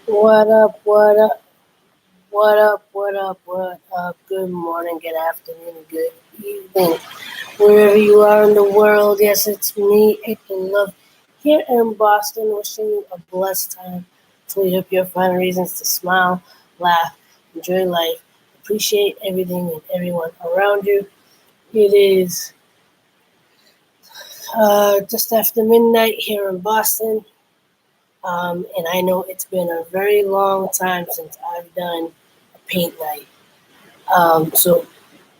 What up, what up, what up, what up, what up? Good morning, good afternoon, good evening. Wherever you are in the world, yes, it's me, April Love, here in Boston, wishing you a blessed time. Hopefully, hope you'll find reasons to smile, laugh, enjoy life, appreciate everything and everyone around you. It is just after midnight here in Boston, and I know it's been a very long time since I've done a paint night. So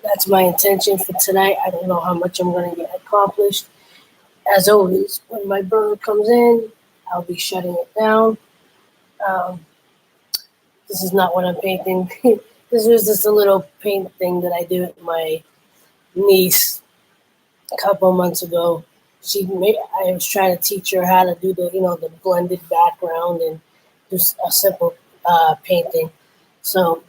that's my intention for tonight. I don't know how much I'm going to get accomplished. As always, when my brother comes in, I'll be shutting it down. Um, this is not what I'm painting. This was just a little paint thing that I did with my niece a couple months ago. I was trying to teach her how to do the blended background and just a simple painting. So,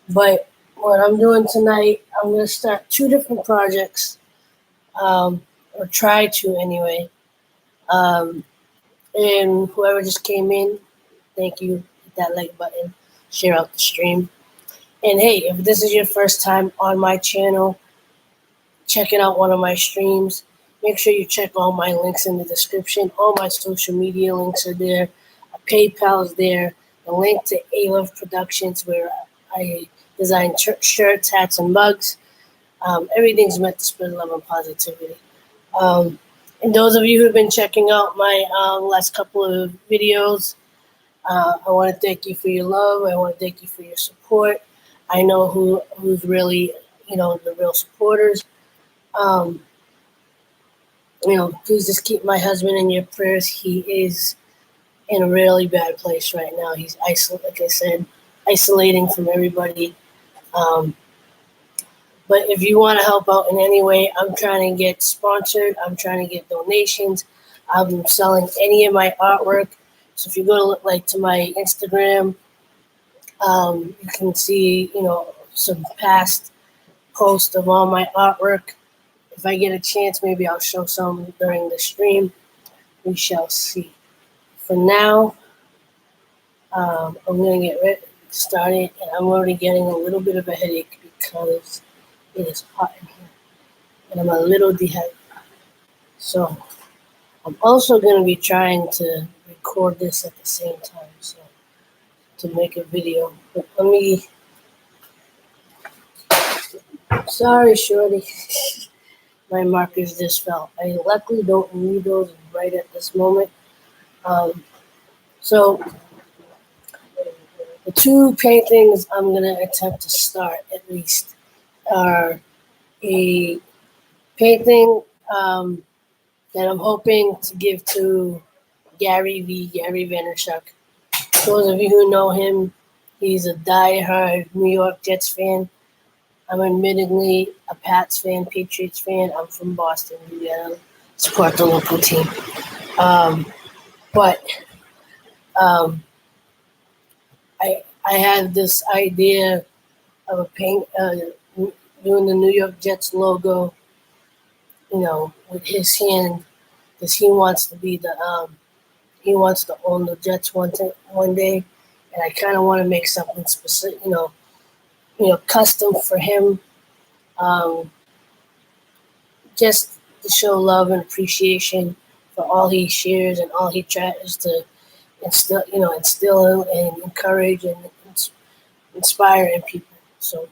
but what I'm doing tonight, I'm going to start two different projects, or try to anyway. Um, and whoever just came in, thank you. Hit that like button, share out the stream. And hey, if this is your first time on my channel, checking out one of my streams, make sure you check all my links in the description. All my social media links are there. PayPal is there. The link to aloveproductions, where I design shirts, hats, and mugs. Everything's meant to spread love and positivity. Um, and those of you who've been checking out my last couple of videos, I want to thank you for your love. I want to thank you for your support. I know who's really, the real supporters. Um, Please just keep my husband in your prayers. He is in a really bad place right now. He's like I said, isolating from everybody. Um, but if you want to help out in any way, I'm trying to get sponsored. I'm trying to get donations. I'm selling any of my artwork. So if you go to my Instagram, you can see some past posts of all my artwork. If I get a chance, maybe I'll show some during the stream. We shall see. For now, I'm going to get started, and I'm already getting a little bit of a headache because it is hot in here, and I'm a little dehydrated. So I'm also going to be trying to record this at the same time, so to make a video. But sorry, shorty. My markers just fell. I luckily don't need those right at this moment. So the two paintings I'm going to attempt to start at least are a painting that I'm hoping to give to Gary Vaynerchuk. Those of you who know him, he's a diehard New York Jets fan. I'm admittedly a Pats fan, Patriots fan. I'm from Boston. You gotta support the local team. But I had this idea of a paint doing the New York Jets logo, with his hand, because he wants to be he wants to own the Jets one day, and I kind of want to make something specific, custom for him, um, just to show love and appreciation for all he shares and all he tries to instill and encourage and inspire in people. So,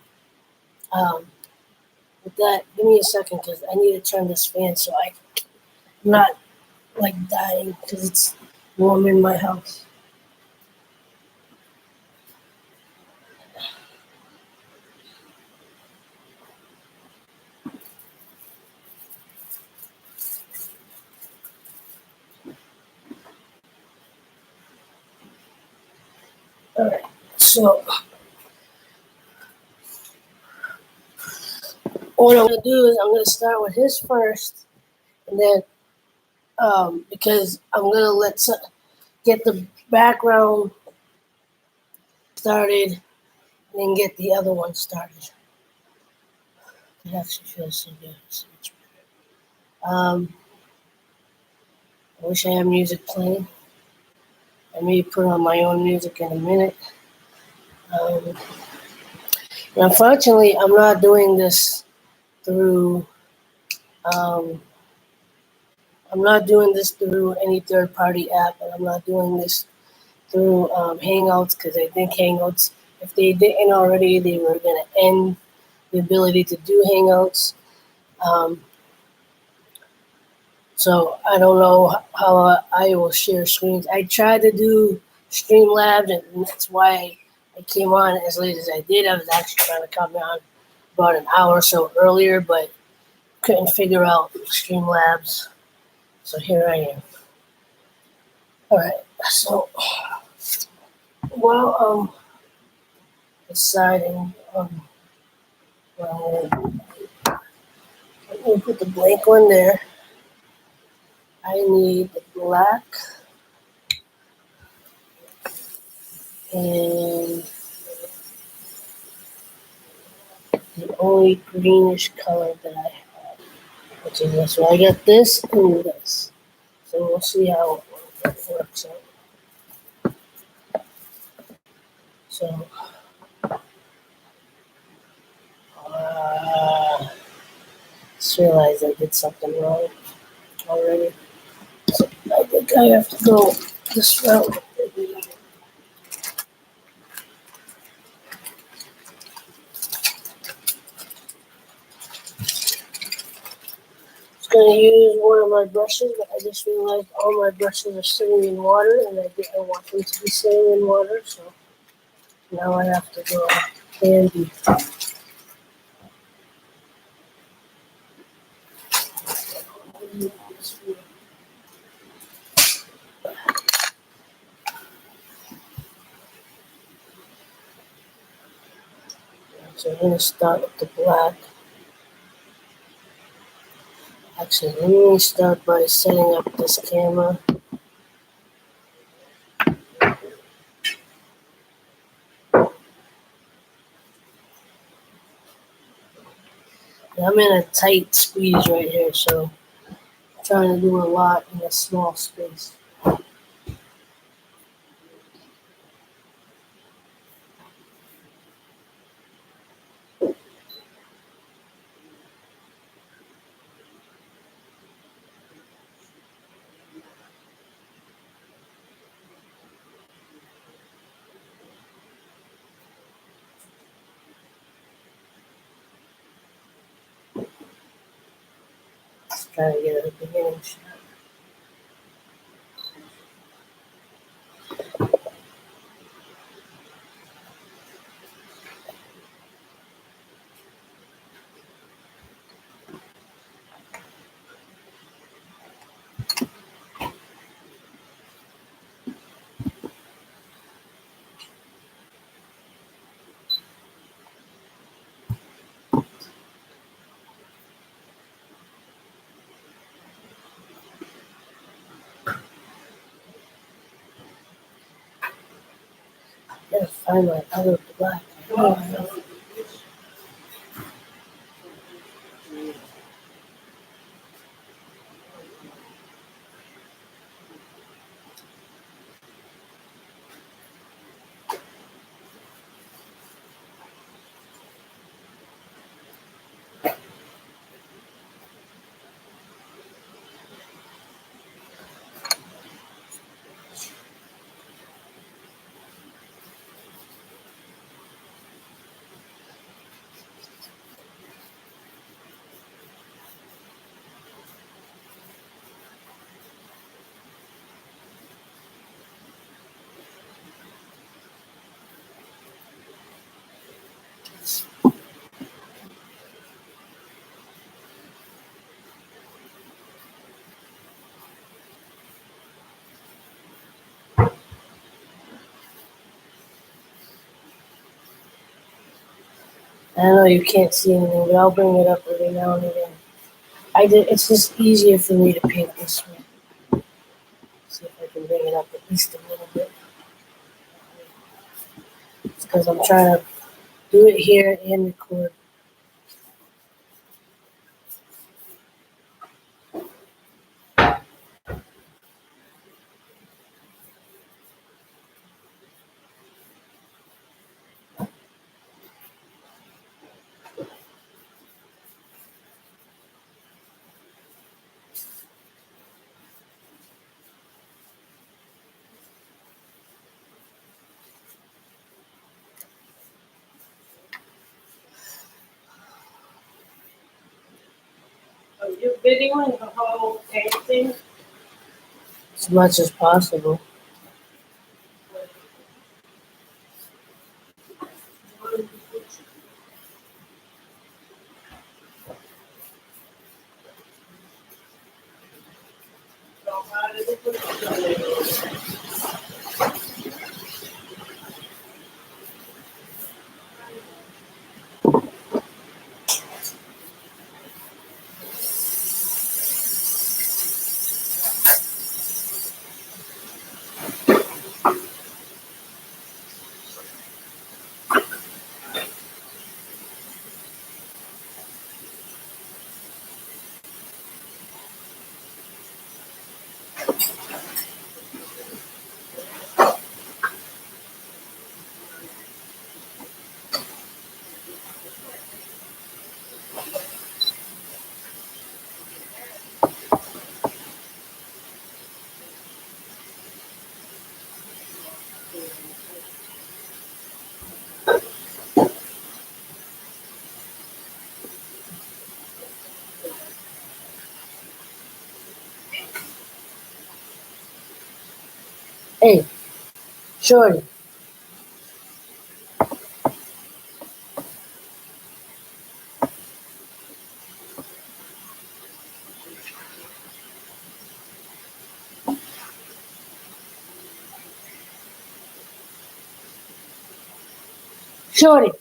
with that, give me a second because I need to turn this fan so I'm not like dying because it's warm in my house. All right, so what I'm gonna do is I'm gonna start with his first, and then because I'm gonna get the background started, and then get the other one started. It actually feels so good, so much better. I wish I had music playing. I may put on my own music in a minute. Um, and unfortunately, I'm not doing this through. Um, I'm not doing this through any third-party app, and I'm not doing this through Hangouts because I think Hangouts, if they didn't already, they were going to end the ability to do Hangouts. Um, so I don't know how I will share screens. I tried to do Streamlabs, and that's why I came on as late as I did. I was actually trying to come on about an hour or so earlier, but couldn't figure out Streamlabs. So here I am. All right. So while deciding well, let me put the blank one there. I need the black and the only greenish color that I have, which is this. So I got this and this. So we'll see how it works out. So just realized I did something wrong already. So I think I have to go this route. Going to use one of my brushes, but I just realized all my brushes are sitting in water, and I didn't want them to be sitting in water, so now I have to go handy. So I'm going to start with the black. Actually, let me start by setting up this camera. And I'm in a tight squeeze right here, so I'm trying to do a lot in a small space. Just trying to get a beginning shot. I gotta find my other black. Oh, I know you can't see anything, but I'll bring it up every now and again. It's just easier for me to paint this way. See if I can bring it up at least a little bit. It's because I'm trying to do it here and record. videoing the whole painting as much as possible. Hey, Shorty, Shorty,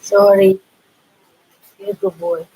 Shorty, you're a good boy.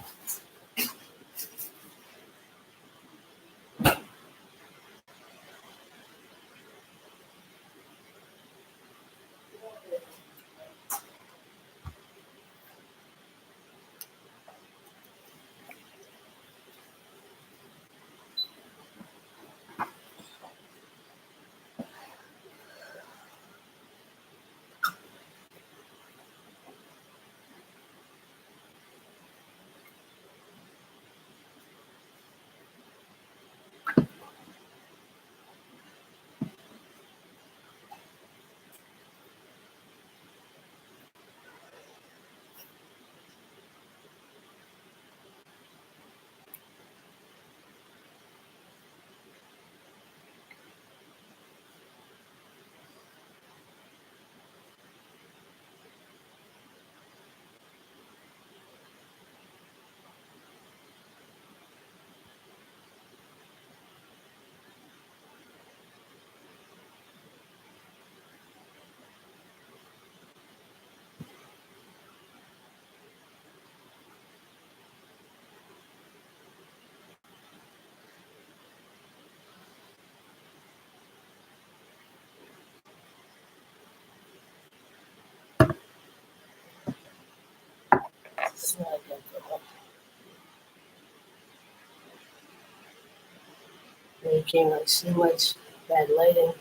you can't really see much, bad lighting,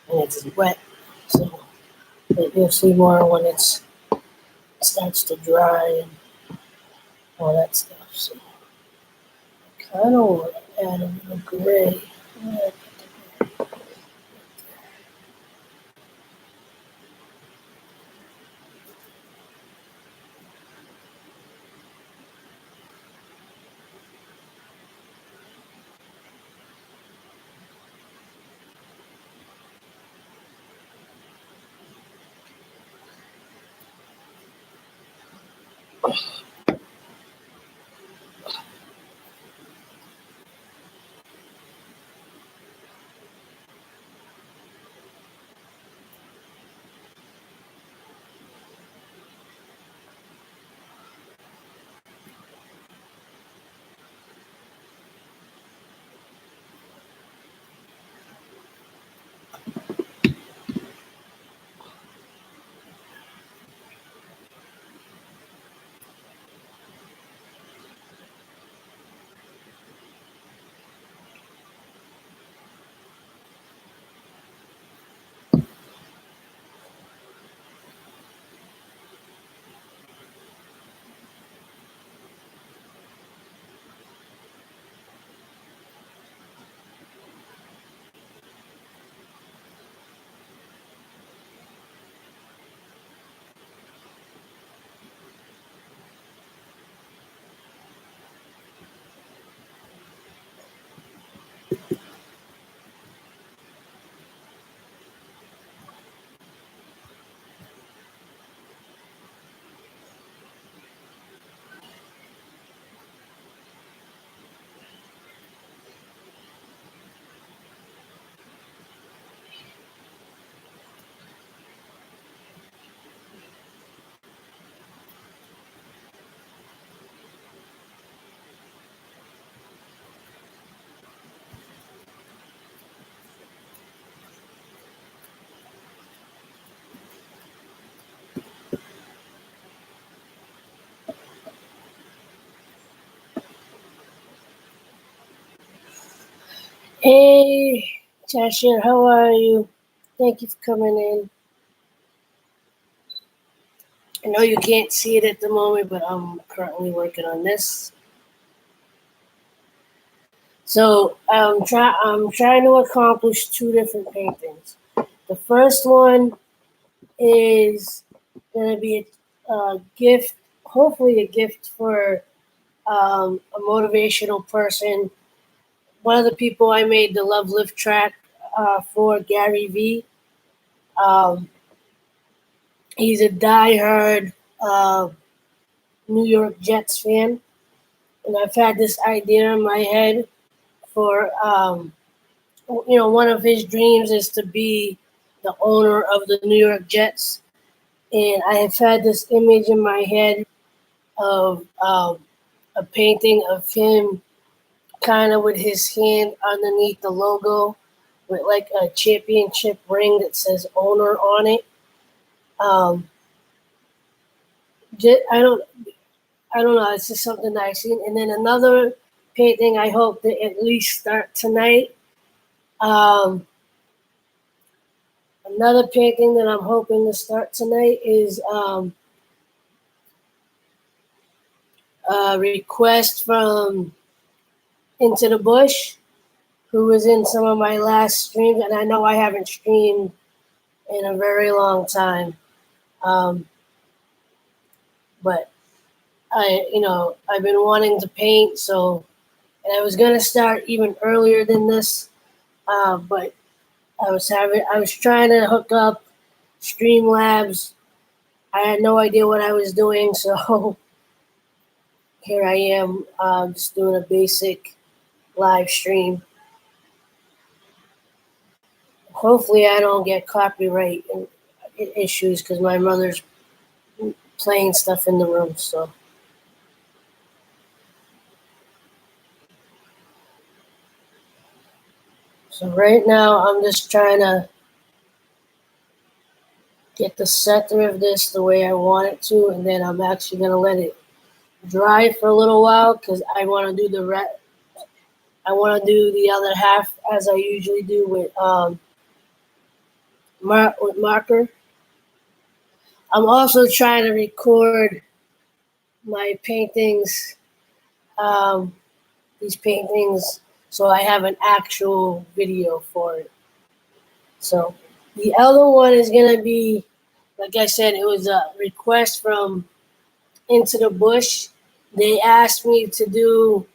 and it's wet. So you'll see more when it starts to dry and all that stuff. So I kind of want to add a little gray. Yeah. Hey, Cheshire, how are you? Thank you for coming in. I know you can't see it at the moment, but I'm currently working on this. So I'm trying to accomplish two different paintings. The first one is going to be a gift, hopefully a gift for a motivational person. One of the people I made the Love Lift track for, Gary V. Um, he's a diehard New York Jets fan, and I've had this idea in my head for one of his dreams is to be the owner of the New York Jets, and I have had this image in my head of a painting of him kind of with his hand underneath the logo with like a championship ring that says owner on it. Um, I don't know. It's just something that I've seen. And then another painting I hope to at least start tonight. Another painting that I'm hoping to start tonight is a request from Into the Bush, who was in some of my last streams, and I know I haven't streamed in a very long time. Um, but I've been wanting to paint, so and I was gonna start even earlier than this, but I was trying to hook up Streamlabs. I had no idea what I was doing, so here I am, just doing a basic live stream. Hopefully, I don't get copyright issues because my mother's playing stuff in the room. So right now, I'm just trying to get the center of this the way I want it to, and then I'm actually gonna let it dry for a little while because I want to do the I want to do the other half as I usually do with marker. I'm also trying to record my paintings, um, these paintings, so I have an actual video for it. So the other one is gonna be, like I said, it was a request from Into the Bush. They asked me to do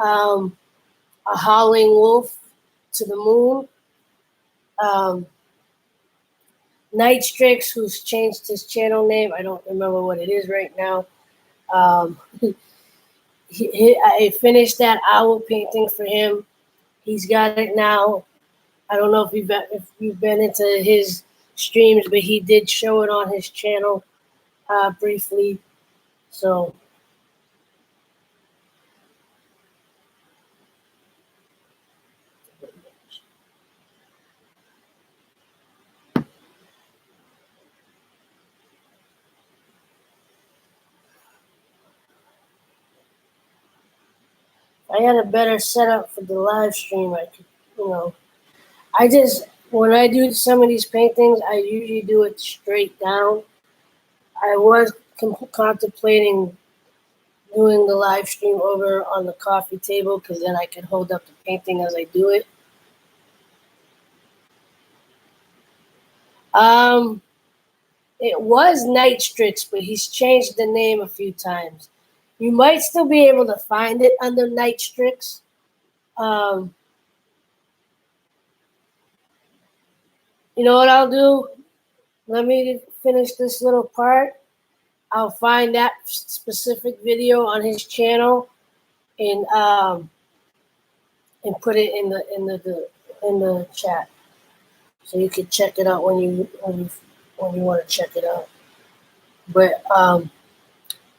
um, a howling wolf to the moon. Um, Night Strix, who's changed his channel name, I don't remember what it is right now. Um, I finished that owl painting for him. He's got it now. I don't know if you've been into his streams, but he did show it on his channel briefly. So I had a better setup for the live stream. I could, you know, I just when I do some of these paintings, I usually do it straight down. I was contemplating doing the live stream over on the coffee table because then I could hold up the painting as I do it. Um, it was Night Strix, but he's changed the name a few times. You might still be able to find it under Night Strix. Um, you know what I'll do? Let me finish this little part. I'll find that specific video on his channel and put it in the chat, so you can check it out when you want to check it out. But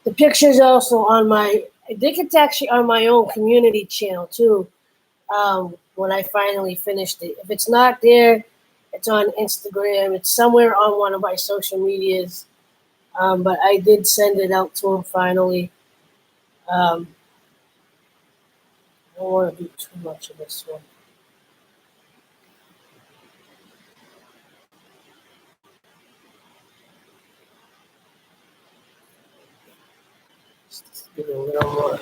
the picture's also on my. I think it's actually on my own community channel too. When I finally finished it, if it's not there, it's on Instagram. It's somewhere on one of my social medias. But I did send it out to him finally. I don't want to do too much of this one. Just give it a little more.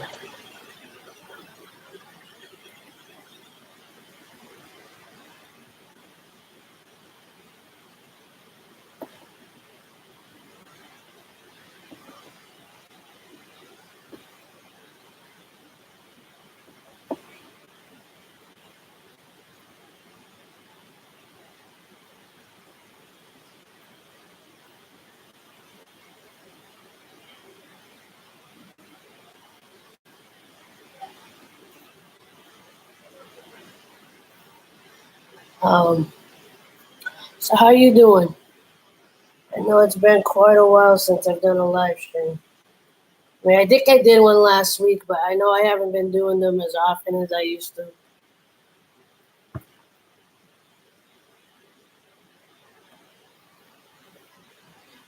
Um, so how you doing? I know it's been quite a while since I've done a live stream. I mean, I think I did one last week, but I know I haven't been doing them as often as I used to.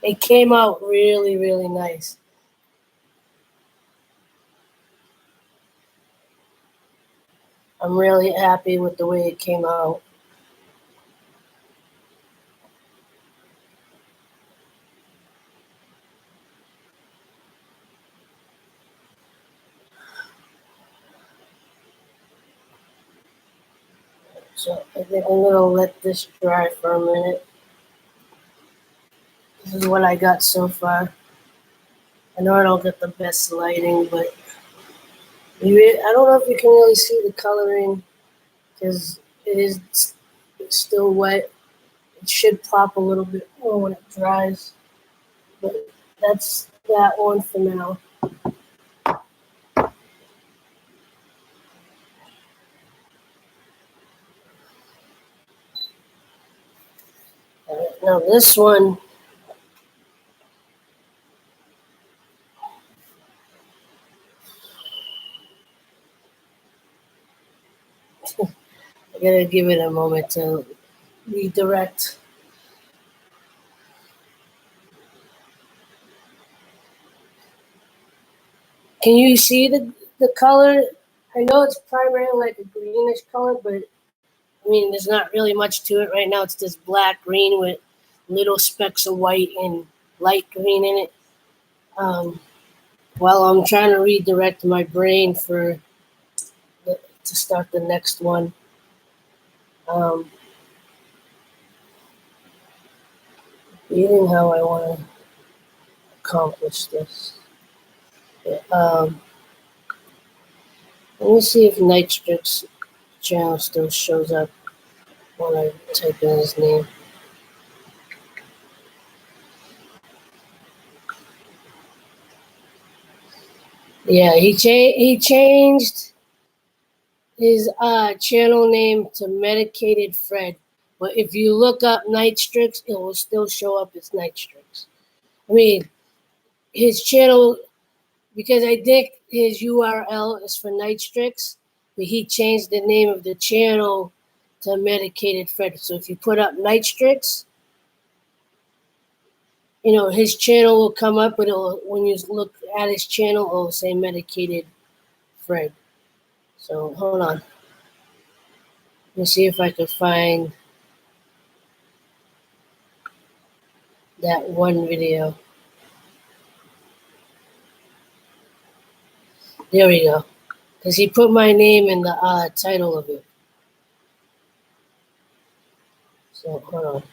It came out really, really nice. I'm really happy with the way it came out. So I think I'm gonna let this dry for a minute. This is what I got so far. I know I don't get the best lighting, but I don't know if you can really see the coloring because it is still wet. It should pop a little bit more when it dries, but that's that one for now. Now this one, I gotta give it a moment to redirect. Can you see the color? I know it's primarily like a greenish color, but I mean, there's not really much to it right now. It's this black green with little specks of white and light green in it. Um, while I'm trying to redirect my brain to start the next one. Um, Reading how I want to accomplish this. Yeah, let me see if Nightstrick's channel still shows up when I type in his name. Yeah, he changed his channel name to Medicated Fred. But if you look up Nightstrix, it will still show up as Nightstrix. I mean, his channel, because I think his URL is for Nightstrix, but he changed the name of the channel to Medicated Fred. So if you put up Nightstrix, his channel will come up, but when you look at his channel, it will say Medicated Fred. So hold on. Let me see if I could find that one video. There we go. Because he put my name in the title of it. So hold on.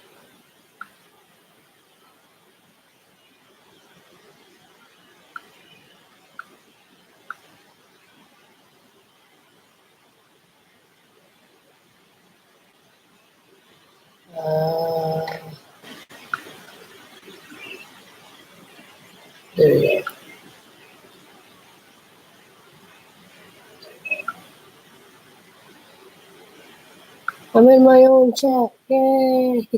There we go. I'm in my own chat. Yay!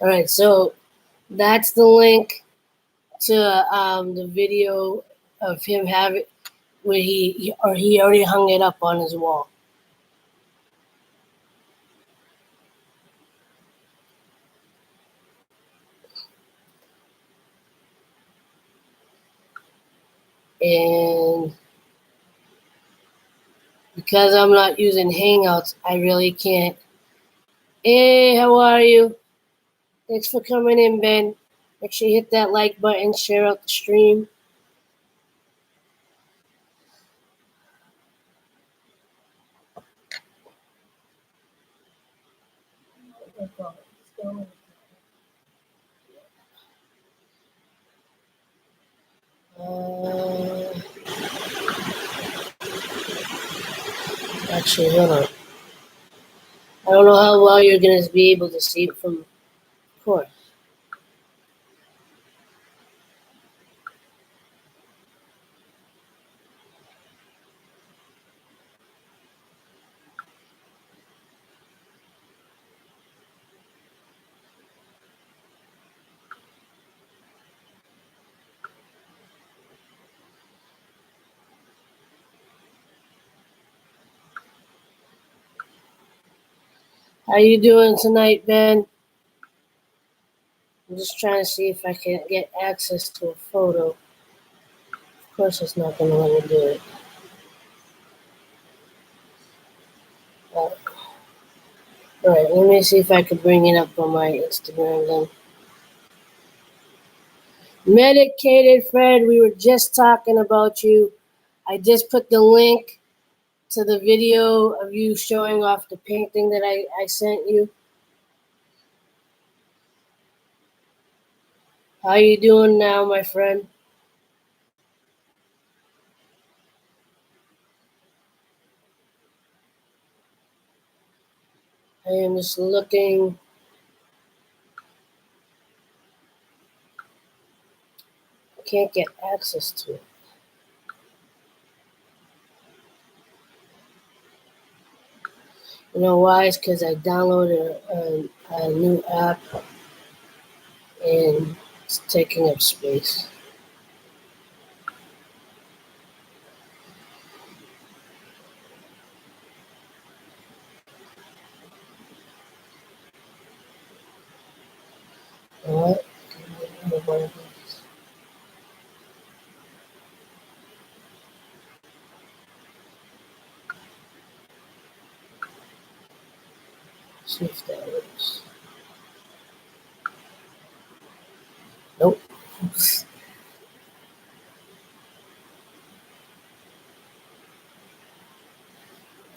All right, so that's the link to the video of him having where he already hung it up on his wall. And because I'm not using Hangouts, I really can't. Hey, how are you? Thanks for coming in, Ben. Make sure you hit that like button, share out the stream. Actually, hold on. I don't know how well you're going to be able to see it from course. How you doing tonight, Ben? I'm just trying to see if I can get access to a photo. Of course, it's not going to let me do it. All right, let me see if I can bring it up on my Instagram then. Medicated Fred, we were just talking about you. I just put the link to the video of you showing off the painting that I sent you. How you doing now, my friend? I am just looking. I can't get access to it. You know why? It's because I downloaded a new app and it's taking up space. What? of one of these. See if that works. Nope.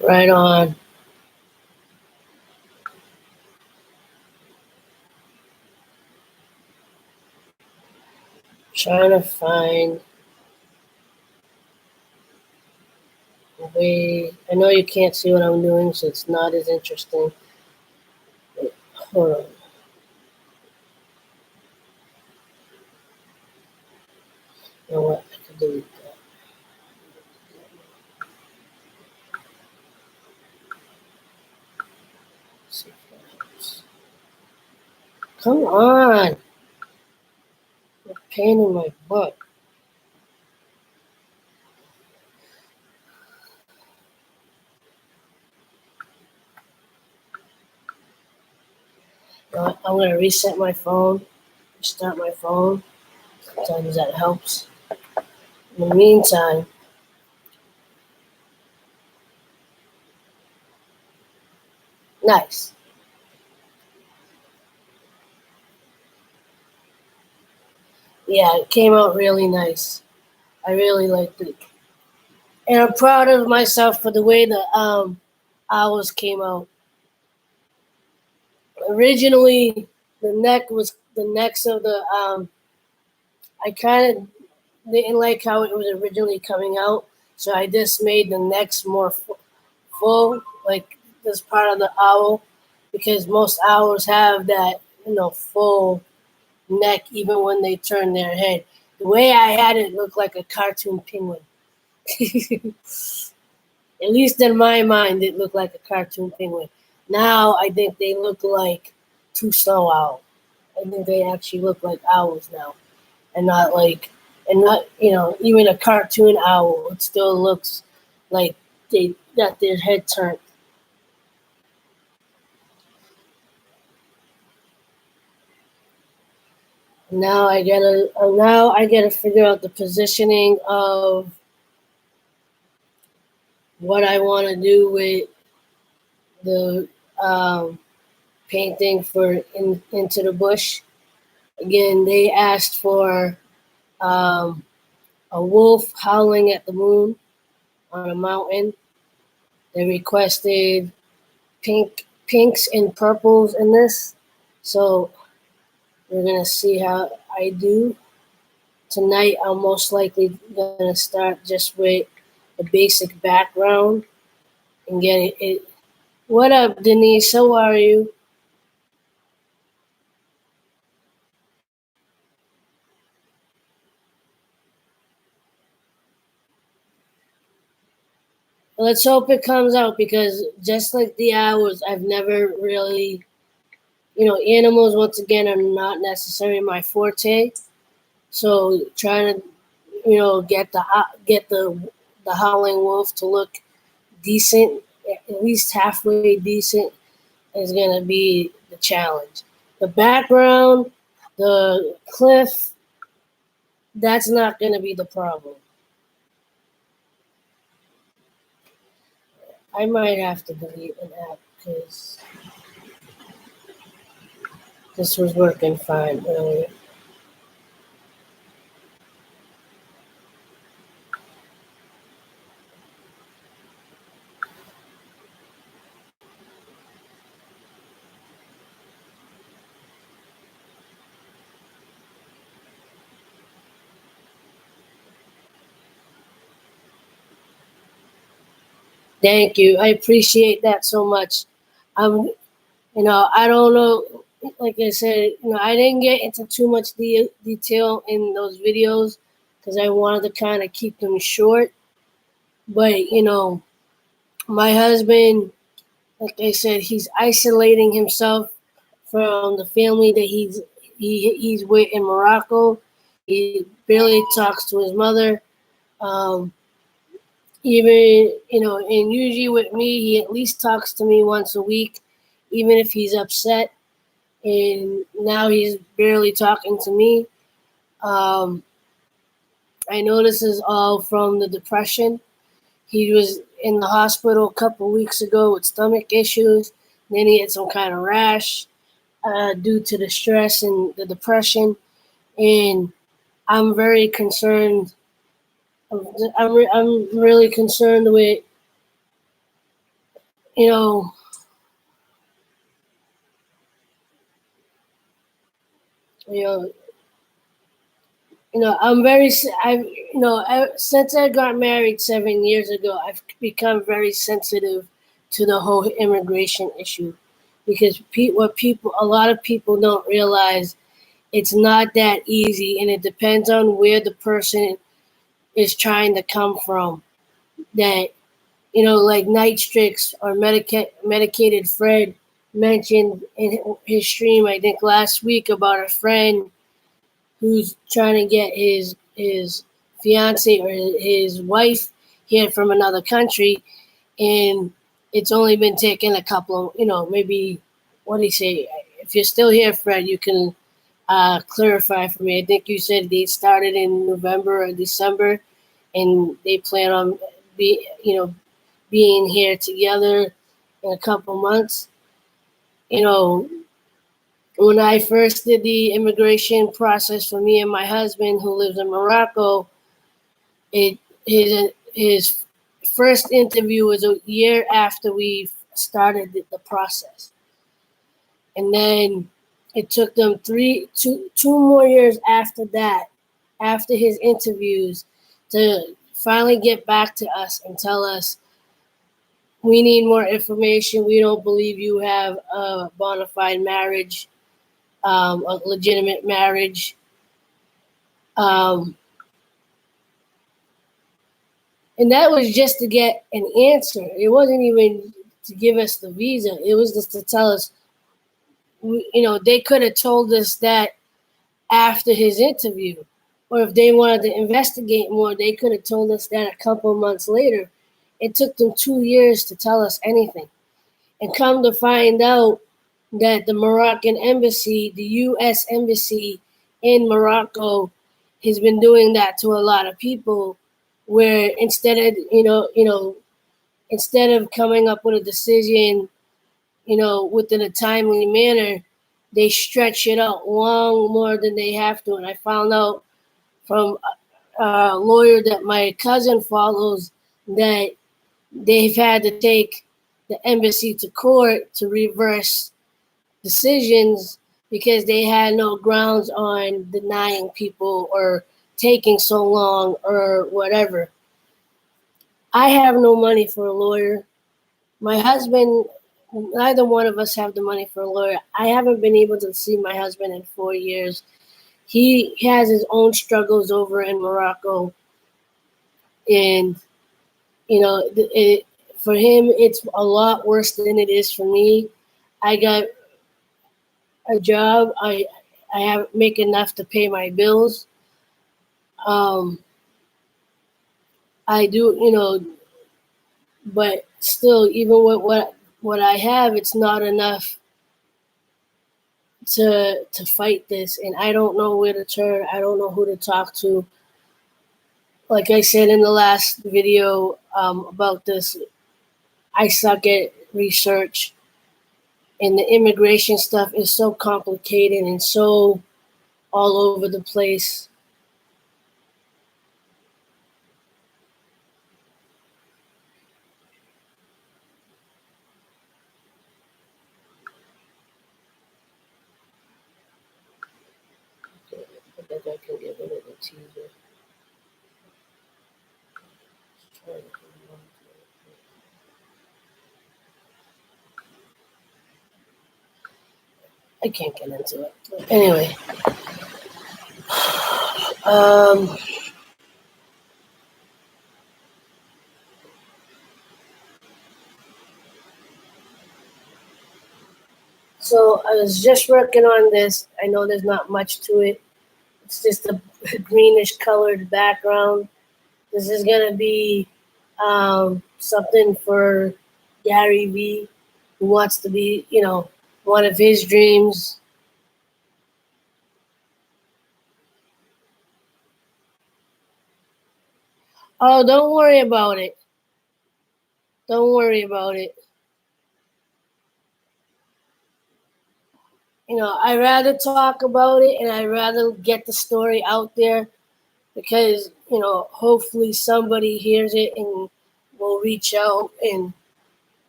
Right on. Trying to find a way. I know you can't see what I'm doing, so it's not as interesting. Hold on. You know what? I can delete that. See if that helps. Come on! You're a pain in my butt. You know what? I'm gonna reset my phone. Restart my phone. Sometimes that helps. In the meantime, nice. Yeah, it came out really nice. I really liked it. And I'm proud of myself for the way the owls came out. Originally, the necks of the I kind of didn't like how it was originally coming out, so I just made the necks more full, like this part of the owl, because most owls have that full neck even when they turn their head. The way I had it looked like a cartoon penguin. At least in my mind, it looked like a cartoon penguin. Now I think they look like two snow owls. I think they actually look like owls now, and not like, and not even a cartoon owl. It still looks like they got their head turned. Now I gotta figure out the positioning of what I want to do with the painting for Into the Bush. Again, they asked for um, a wolf howling at the moon on a mountain. They requested pinks and purples in this. So we're gonna see how I do. Tonight I'm most likely gonna start just with the basic background and get it. What up, Denise? How are you? Let's hope it comes out because just like the hours, I've never really, animals once again are not necessarily my forte. So trying to, get the howling wolf to look decent, at least halfway decent, is gonna be the challenge. The background, the cliff, that's not gonna be the problem. I might have to delete an app because this was working fine earlier. Thank you. I appreciate that so much. I'm, I don't know. Like I said, I didn't get into too much detail in those videos because I wanted to kind of keep them short. But my husband, like I said, he's isolating himself from the family that he's with in Morocco. He barely talks to his mother. Um, Even and usually with me, he at least talks to me once a week, even if he's upset. And now he's barely talking to me. Um, I know this is all from the depression. He was in the hospital a couple weeks ago with stomach issues. Then he had some kind of rash due to the stress and the depression. And I'm very concerned. I'm really concerned with, you know, you know, I'm very, since I got married 7 years ago, I've become very sensitive to the whole immigration issue because a lot of people don't realize, it's not that easy, and it depends on where the person is trying to come from. That, like Night Strix or Medicated Fred mentioned in his stream, I think last week, about a friend who's trying to get his fiance or his wife here from another country, and it's only been taking a couple of, maybe, what do you say? If you're still here, Fred, you can clarify for me. I think you said they started in November or December, and they plan on being here together in a couple months. When I first did the immigration process for me and my husband, who lives in Morocco, it his first interview was a year after we started the process, and then it took them two more years after that, after his interviews, to finally get back to us and tell us, we need more information. We don't believe you have a bona fide marriage, a legitimate marriage. And that was just to get an answer. It wasn't even to give us the visa. It was just to tell us, they could have told us that after his interview. Or if they wanted to investigate more, they could have told us that a couple of months later. It took them 2 years to tell us anything. And come to find out that the Moroccan embassy, the U.S. embassy in Morocco, has been doing that to a lot of people, where instead of coming up with a decision, within a timely manner, they stretch it out long more than they have to. And I found out from a lawyer that my cousin follows that they've had to take the embassy to court to reverse decisions because they had no grounds on denying people or taking so long or whatever. I have no money for a lawyer. My husband, neither one of us have the money for a lawyer. I haven't been able to see my husband in 4 years. He has his own struggles over in Morocco. And, for him, it's a lot worse than it is for me. I got a job. I have make enough to pay my bills. Um, I do, but still, even with what I have, it's not enough to fight this. And I don't know where to turn. I don't know who to talk to. Like I said in the last video about this, I suck at research, and the immigration stuff is so complicated and so all over the place. I think I can get rid of the teaser. I can't get into it. Anyway, so I was just working on this. I know there's not much to it. It's just a greenish colored background. This is gonna be something for Gary V, who wants to be, one of his dreams. Oh, don't worry about it. Don't worry about it. I rather talk about it and I rather get the story out there because, hopefully somebody hears it and will reach out and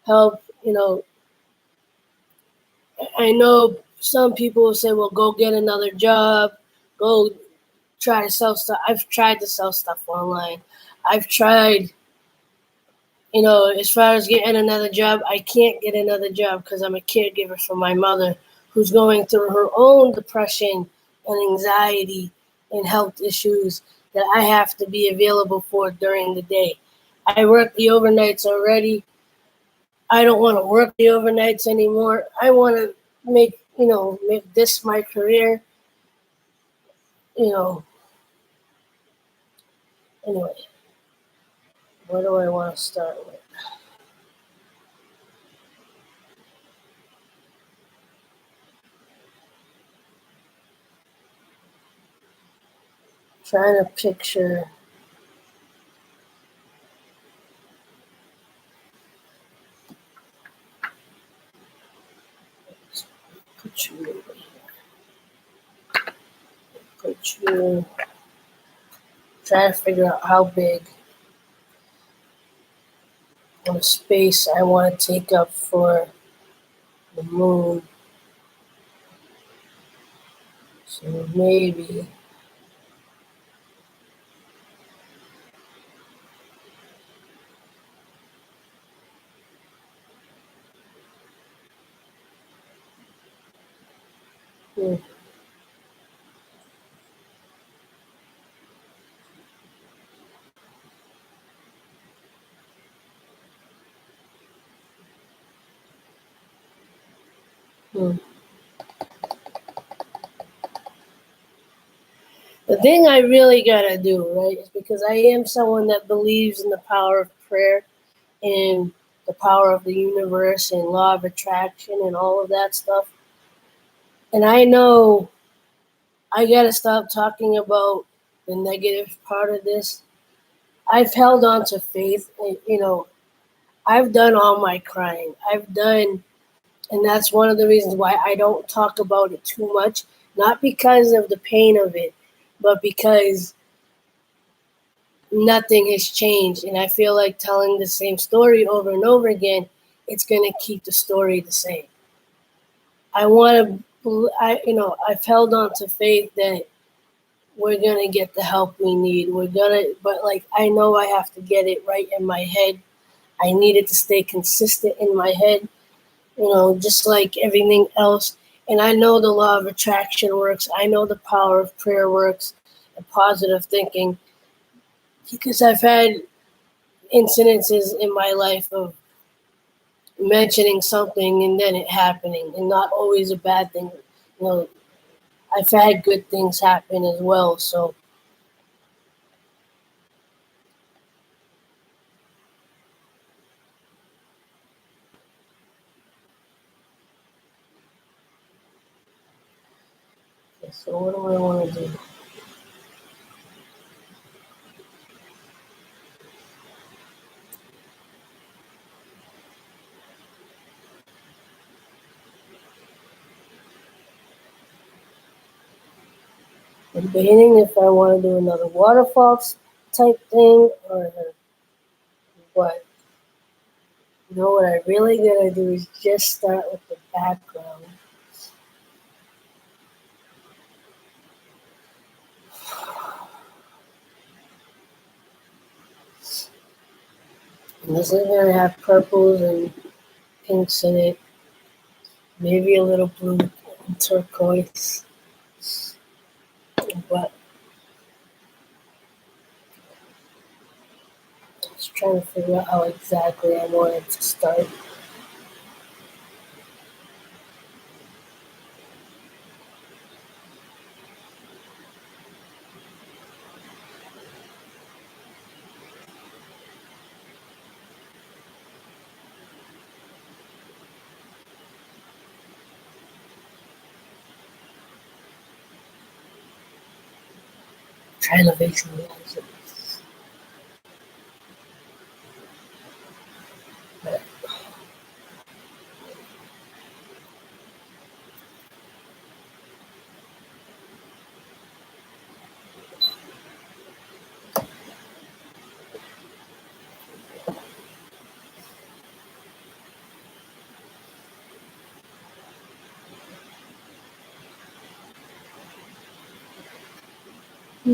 help. I know some people will say, well, go get another job, go try to sell stuff. I've tried to sell stuff online. I've tried, as far as getting another job, I can't get another job because I'm a caregiver for my mother who's going through her own depression and anxiety and health issues that I have to be available for during the day. I work the overnights already. I don't want to work the overnights anymore. I want to make this my career. You know, anyway, what do I want to start with? Trying to picture. Put you over here. Put you. Trying to figure out how big of space I want to take up for the moon. So maybe. Hmm. Hmm. The thing I really gotta do, right, is because I am someone that believes in the power of prayer and the power of the universe and law of attraction and all of that stuff. And I know I gotta stop talking about the negative part of this. I've held on to faith. I've done all my crying. And that's one of the reasons why I don't talk about it too much. Not because of the pain of it, but because nothing has changed. And I feel like telling the same story over and over again, it's going to keep the story the same. I want to, I've held on to faith that we're going to get the help we need. But like, I know I have to get it right in my head. I need it to stay consistent in my head, just like everything else. And I know the law of attraction works. I know the power of prayer works and positive thinking because I've had incidences in my life of mentioning something and then it happening and not always a bad thing. You know, I've had good things happen as well. So what do I want to do? I'm debating if I want to do another waterfalls type thing or what. What I really gotta do is just start with the background. And this is gonna have purples and pinks in it, maybe a little blue and turquoise. But just trying to figure out how exactly I want it to start. Trying to visualize it. Just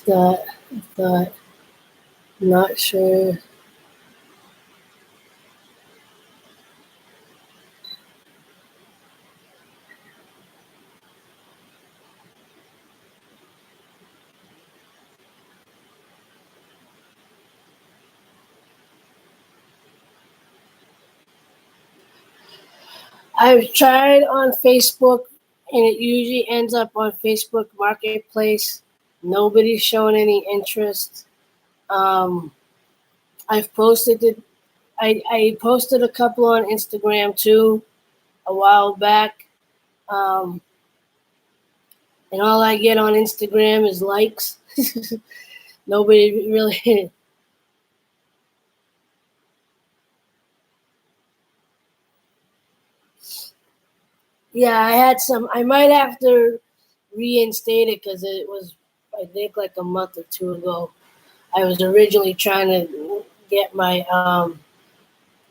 thought, not sure. I've tried on Facebook, and it usually ends up on Facebook Marketplace. Nobody's showing any interest. Um, I've posted it. I posted a couple on Instagram too a while back, um, and all I get on Instagram is likes. Nobody really. Yeah, I had some. I might have to reinstate it because it was, I think, like a month or two ago. I was originally trying to get my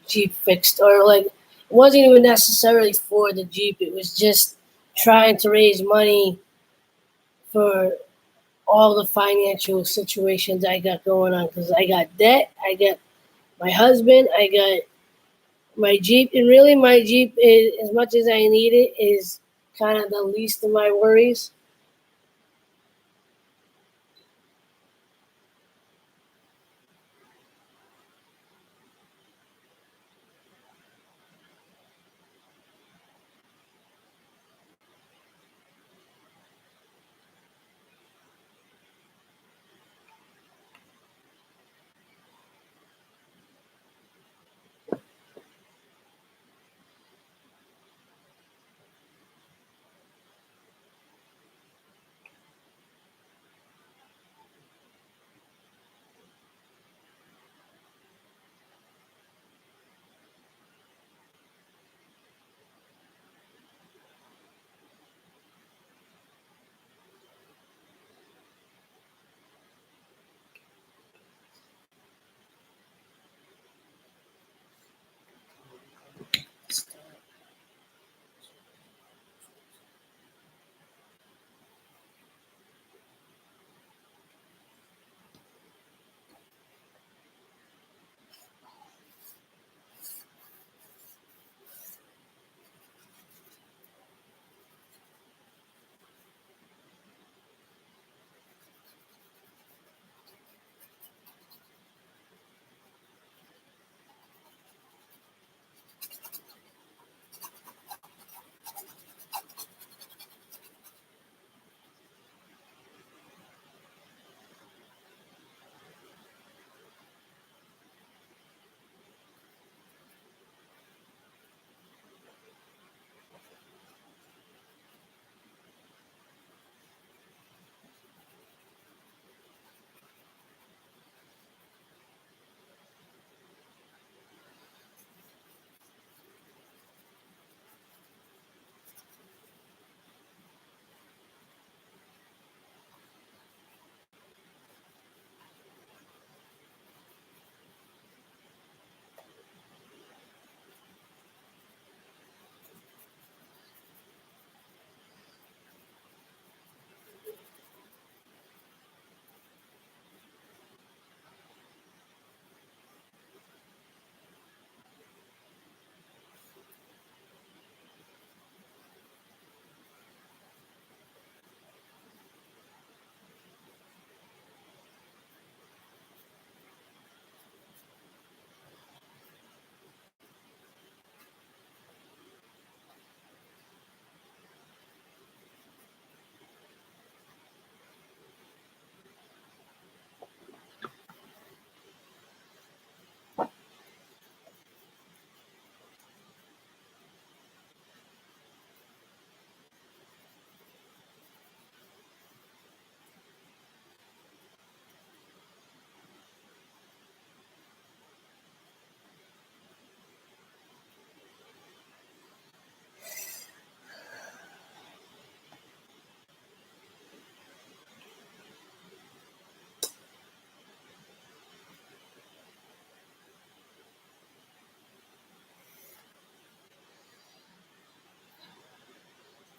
Jeep fixed, or like it wasn't even necessarily for the Jeep. It was just trying to raise money for all the financial situations I got going on because I got debt, I got my husband, I got my Jeep, and really my Jeep is, as much as I need it, is kind of the least of my worries.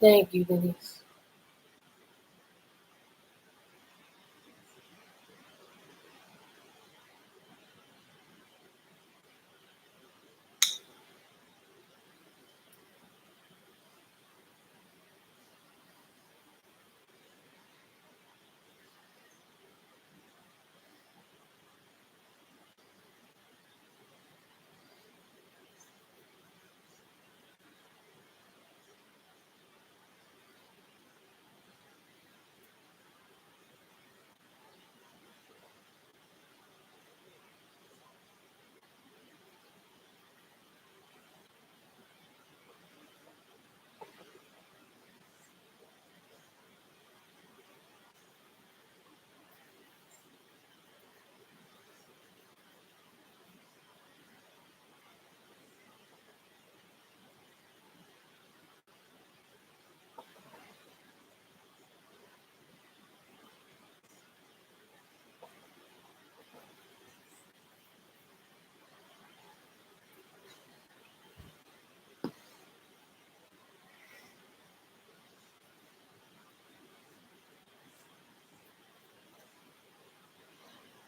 Thank you, Denise.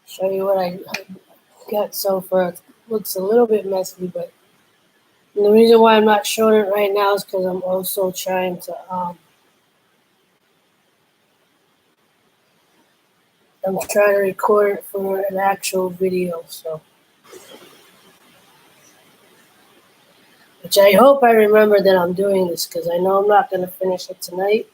Show you what I got so far. It looks a little bit messy, but the reason why I'm not showing it right now is because I'm also trying to I'm trying to record it for an actual video, so which I hope I remember that I'm doing this because I know I'm not going to finish it tonight.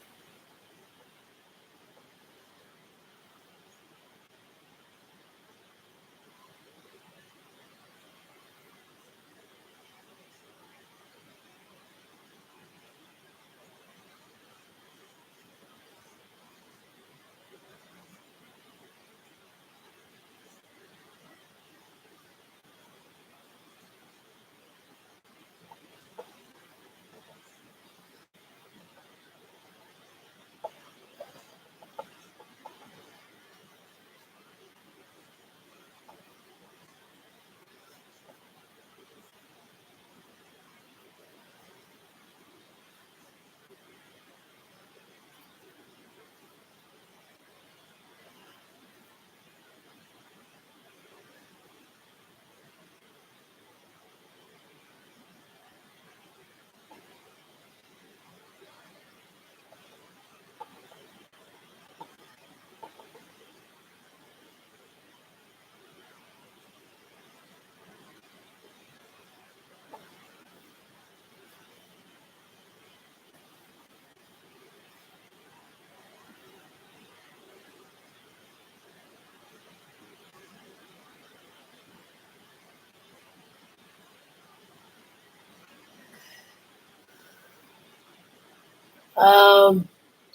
Um,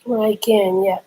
when I can, yeah.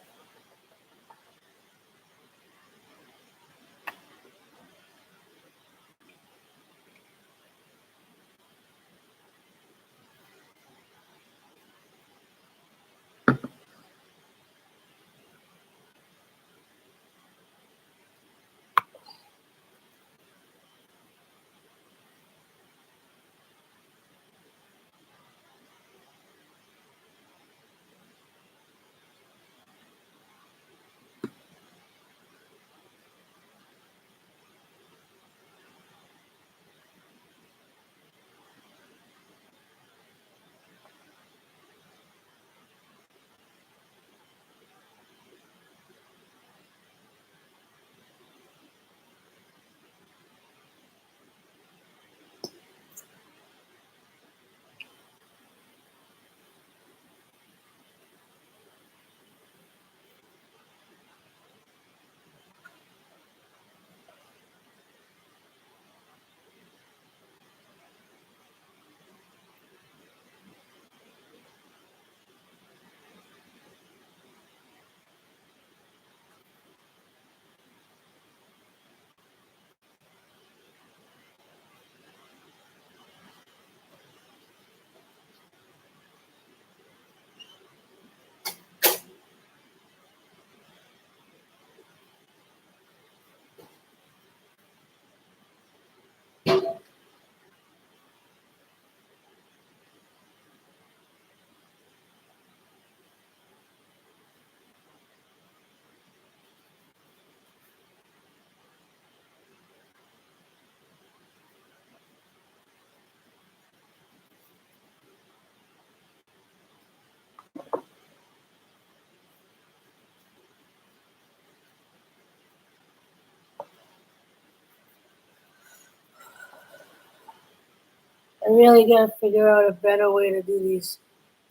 really gotta figure out a better way to do these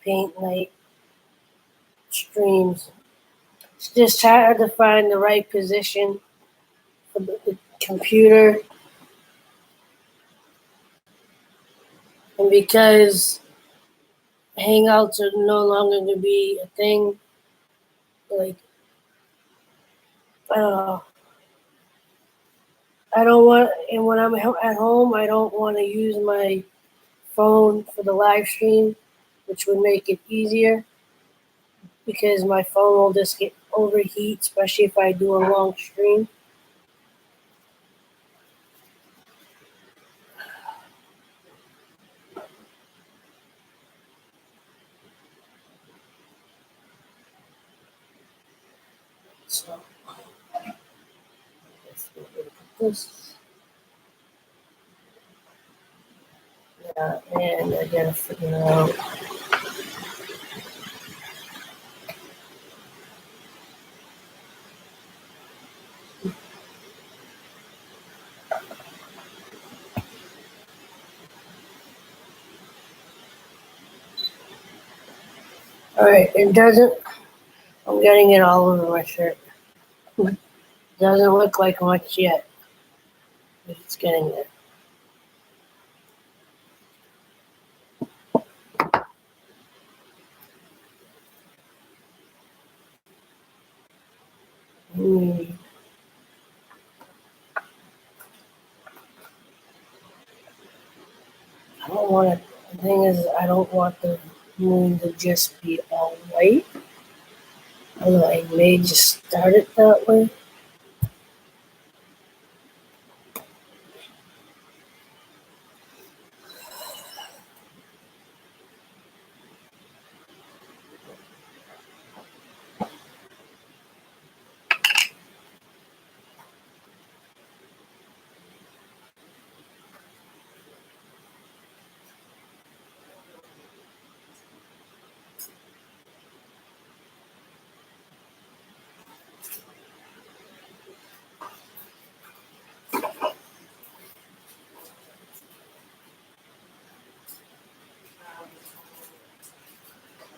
paint night streams. It's just hard to find the right position for the computer, and because Hangouts are no longer going to be a thing, like I don't know. I don't want, and when I'm at home, I don't want to use my phone for the live stream, which would make it easier because my phone will just get overheat, especially if I do a long stream. So let's put this. Yeah, and I gotta figure out. All right, it doesn't. I'm getting it all over my shirt. Doesn't look like much yet, but it's getting there. Hmm. I don't want it. The thing is, I don't want the moon to just be all white. Although I may just start it that way.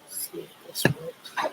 Let's see if this works.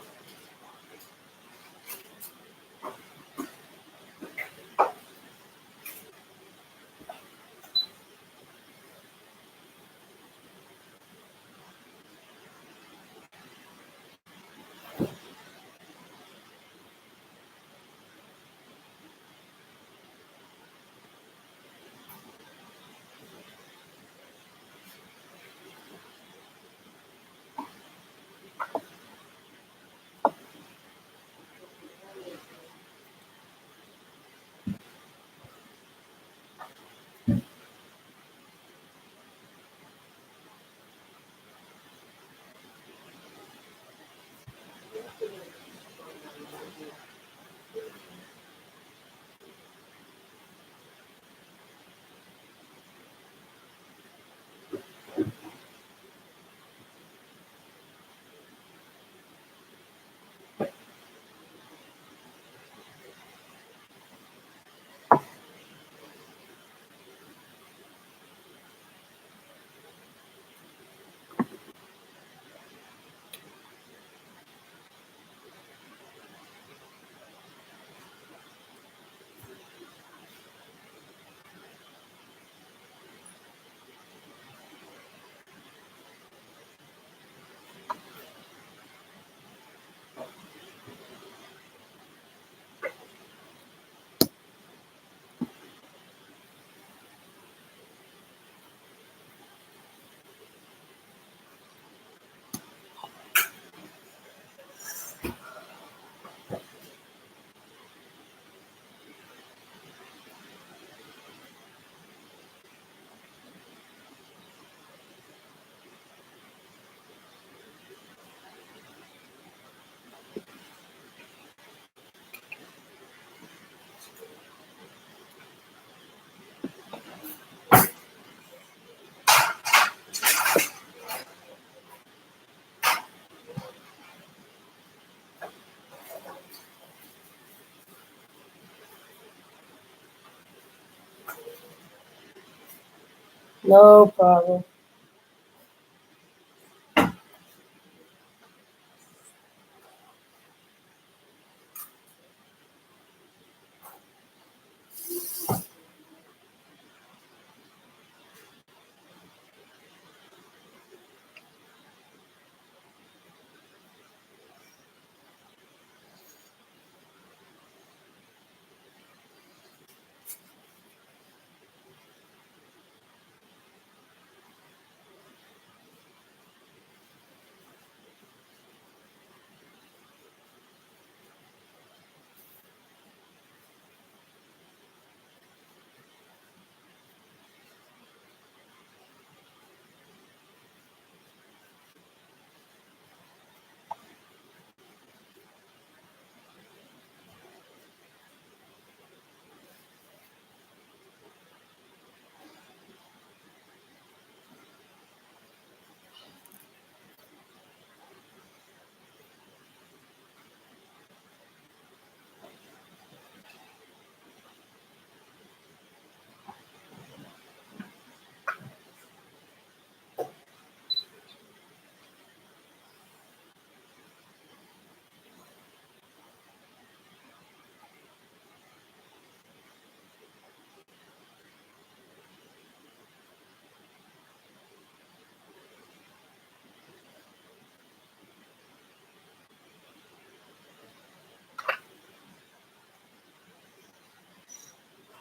No problem.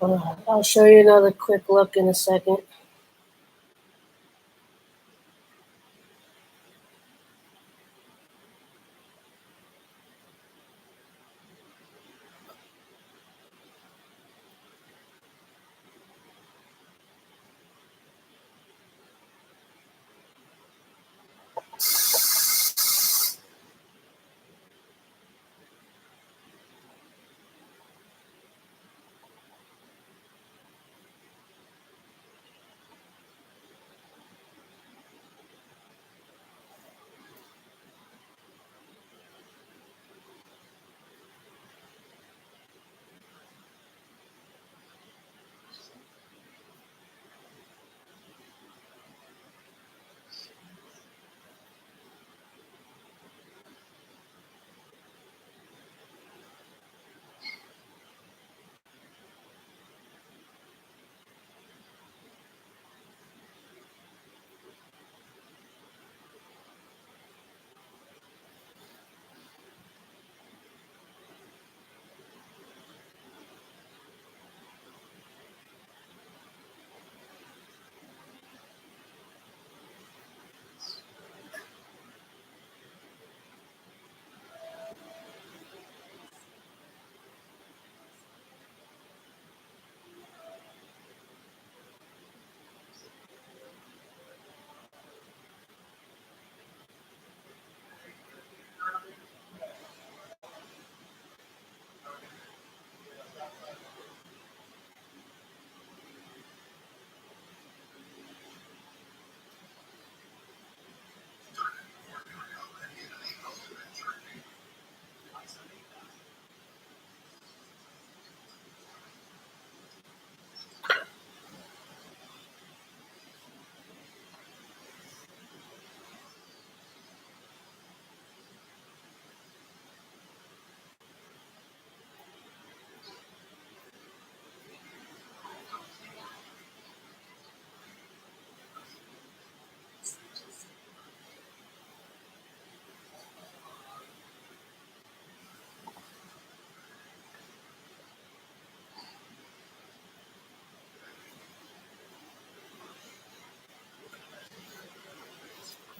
I'll show you another quick look in a second.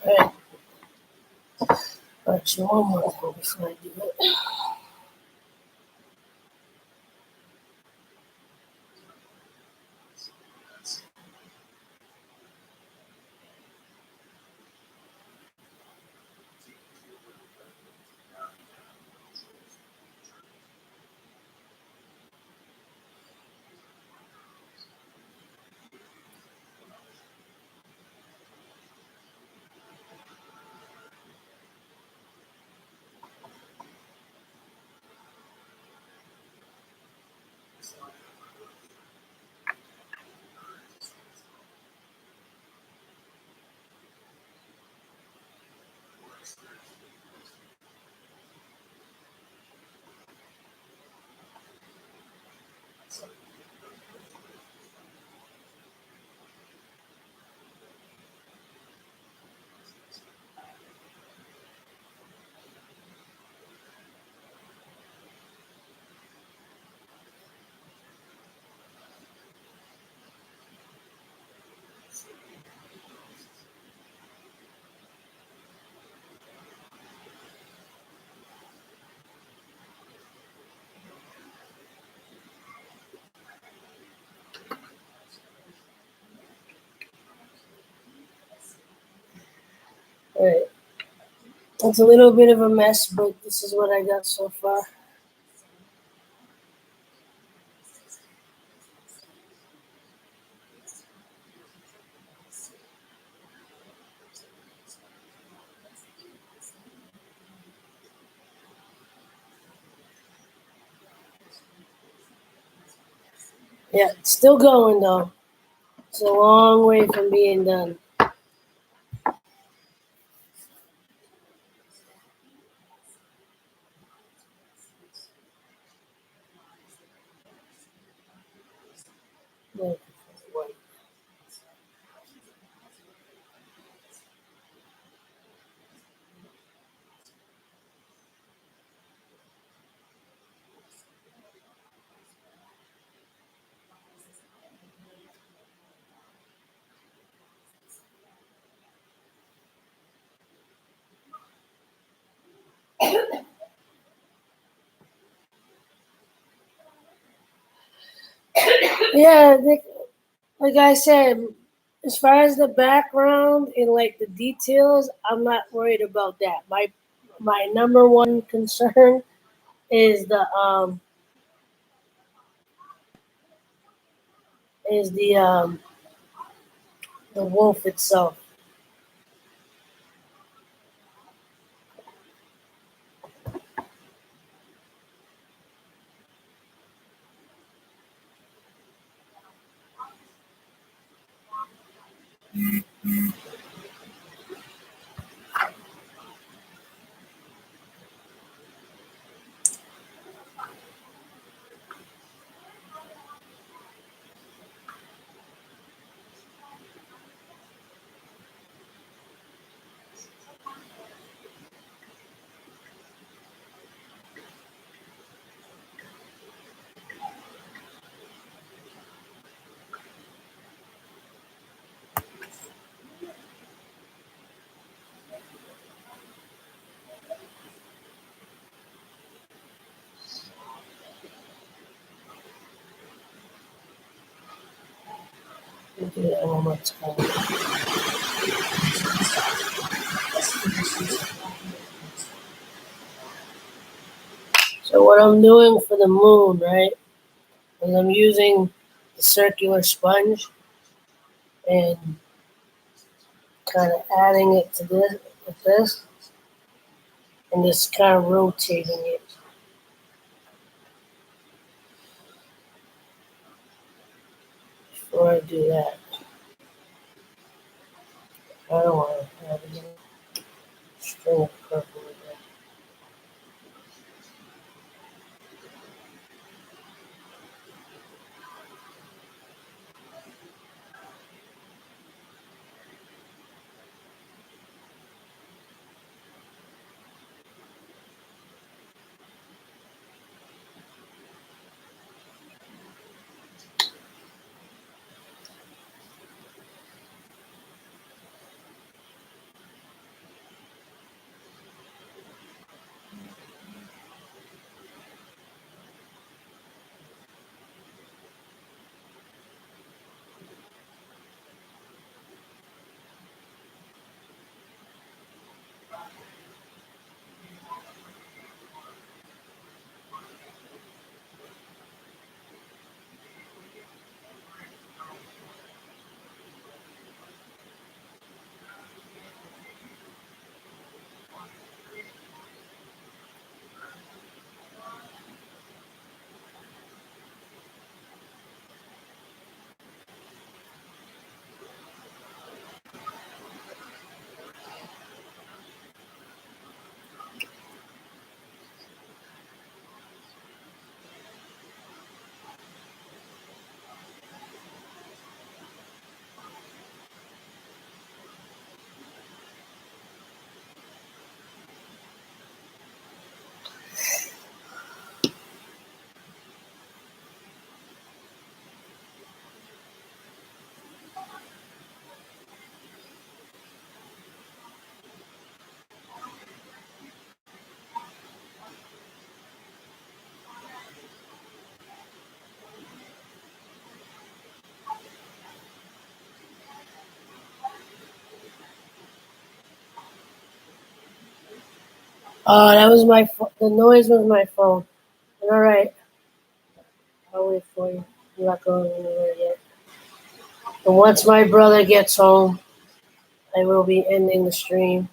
All right. Actually, one more thing before I do it. All right. It's a little bit of a mess, but this is what I got so far. Yeah, it's still going though. It's a long way from being done. Yeah. Yeah, like I said, as far as the background and like the details, I'm not worried about that. My number one concern is the the wolf itself. Let me do that one more time. So what I'm doing for the moon, right, is I'm using the circular sponge and kind of adding it to this with this, and just kind of rotating it before I do that. I don't want to have any string of purple in there. Oh, that was my the noise was my phone. All right, I'll wait for you. I'm not going anywhere yet. And once my brother gets home, I will be ending the stream.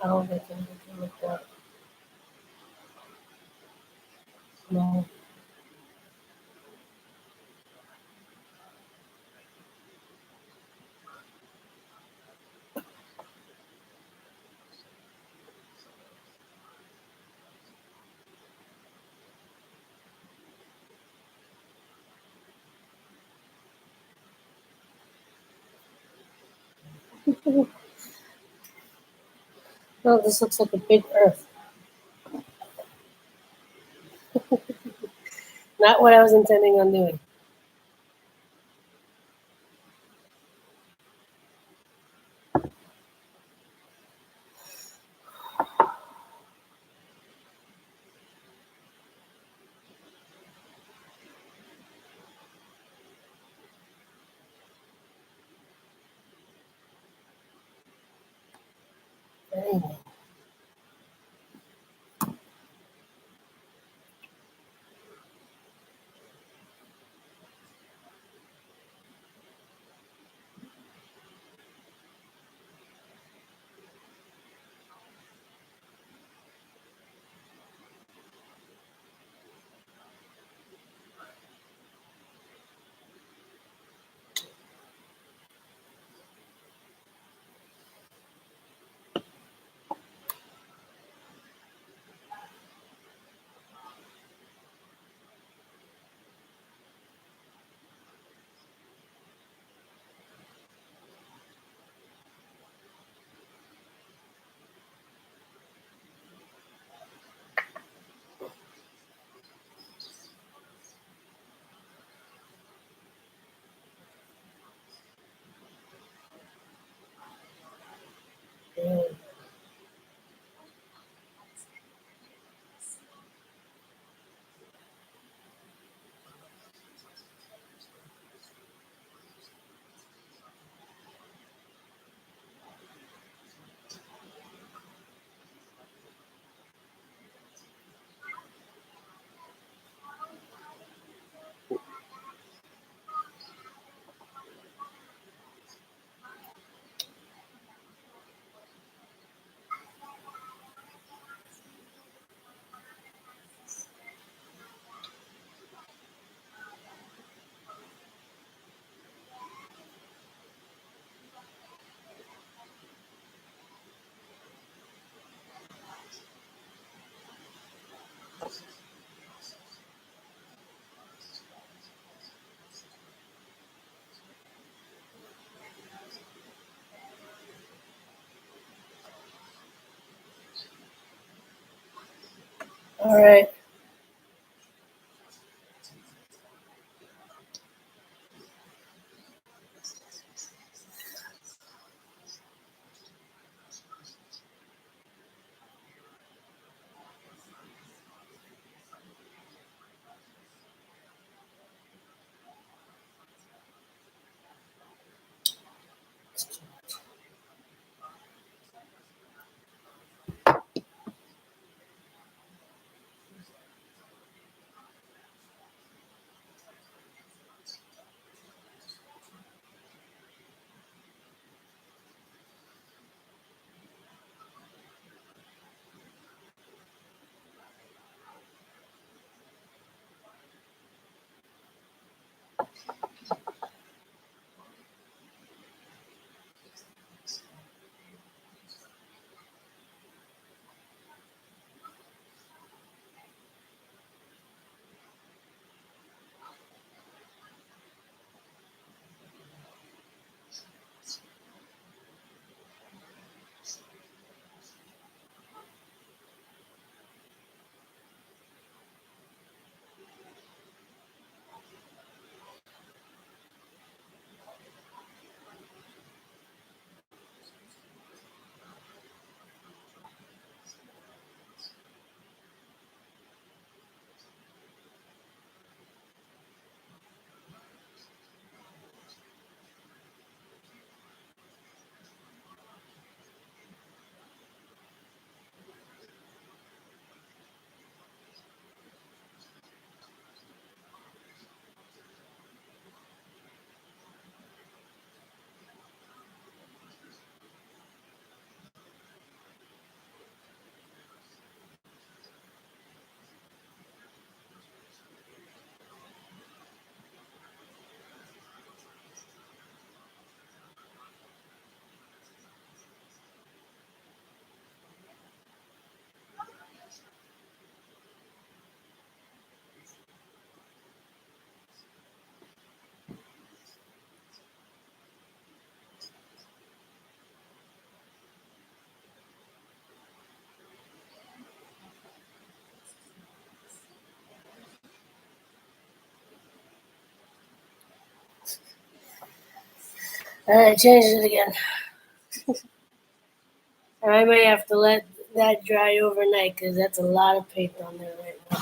I don't think anything like that. No. No, this looks like a big earth. Not what I was intending on doing. Anyway. Yeah. All right. I changed it again. I might have to let that dry overnight because that's a lot of paint on there right now.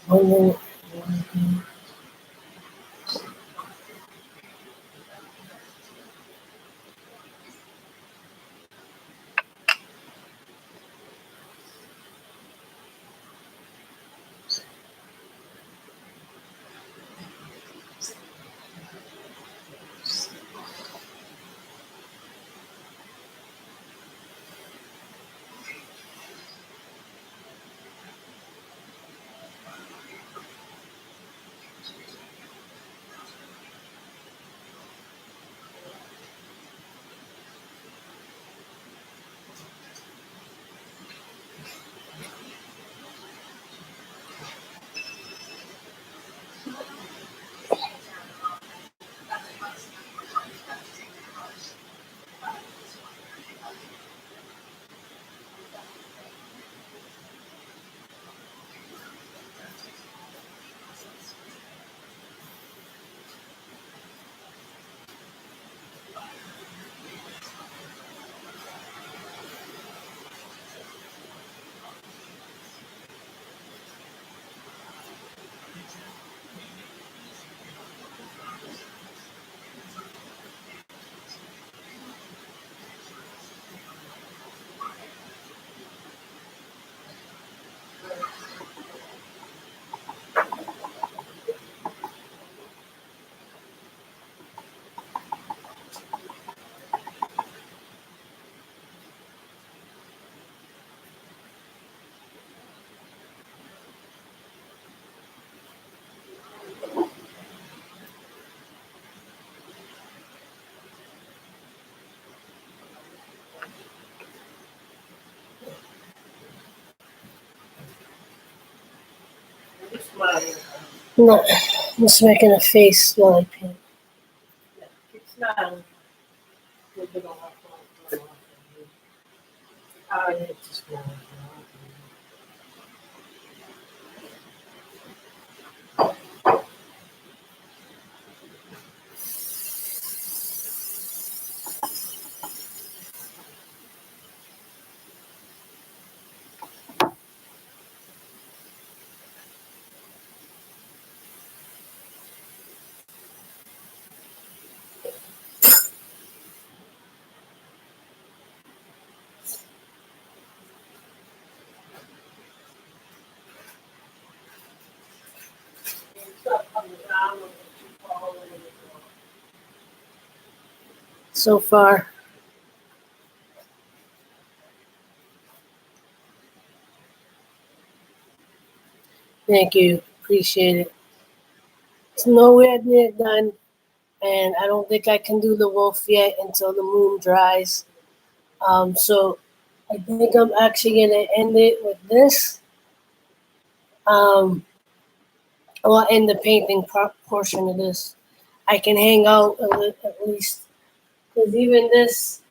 And then, no, I'm just making a face while I paint. So far, thank you. Appreciate it. It's nowhere near done, and I don't think I can do the wolf yet until the moon dries. So I think I'm actually gonna end it with this. Um, well, end the painting portion of this. I can hang out at least because even this,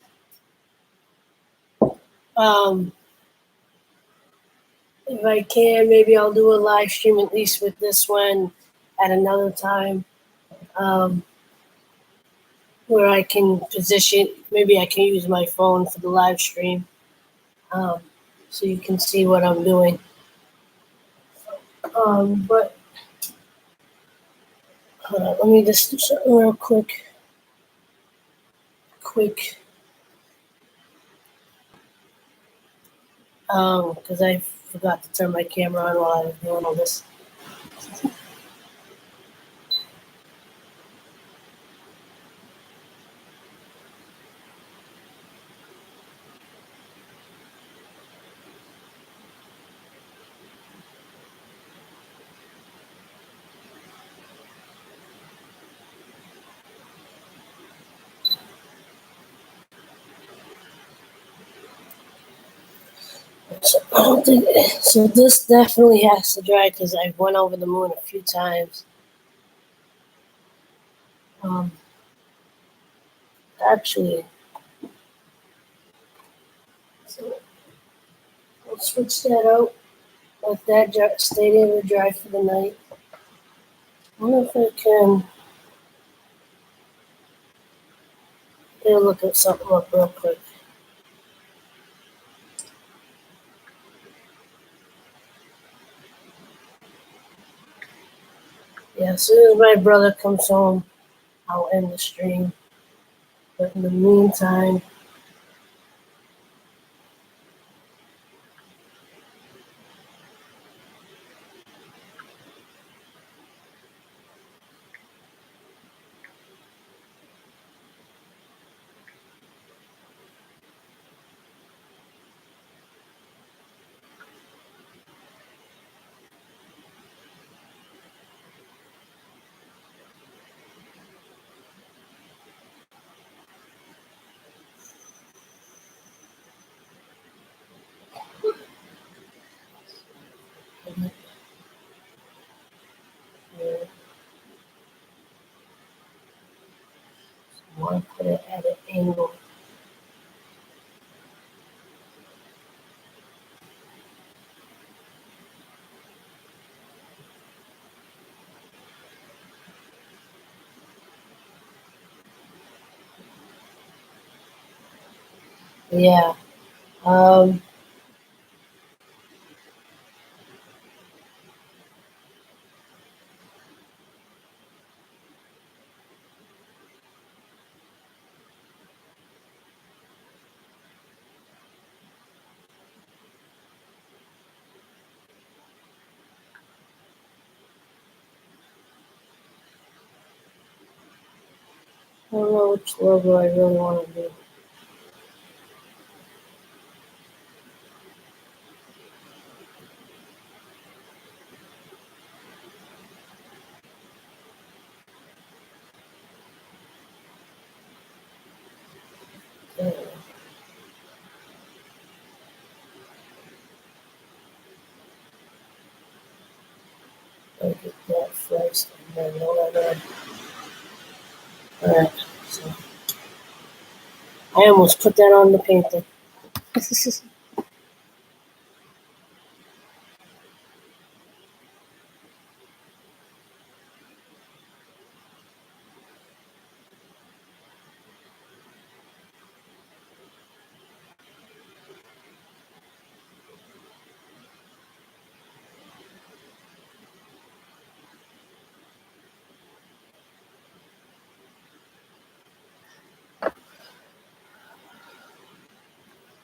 um, if I can, maybe I'll do a live stream at least with this one at another time, um, where I can position. Maybe I can use my phone for the live stream, um, so you can see what I'm doing. But hold on, let me just do something real quick, because I forgot to turn my camera on while I was doing all this. I don't think so. This definitely has to dry because I've went over the moon a few times. Um, actually, so I'll switch that out. Let that stay there to dry for the night. I wonder if I can get a look at something up real quick. Yeah, as soon as my brother comes home, I'll end the stream. But in the meantime, I want to put it at an angle. Yeah. Um, I don't know which logo I really want to do. Yeah, I'll get that first and then the other. Alright, so I almost put that on the painting.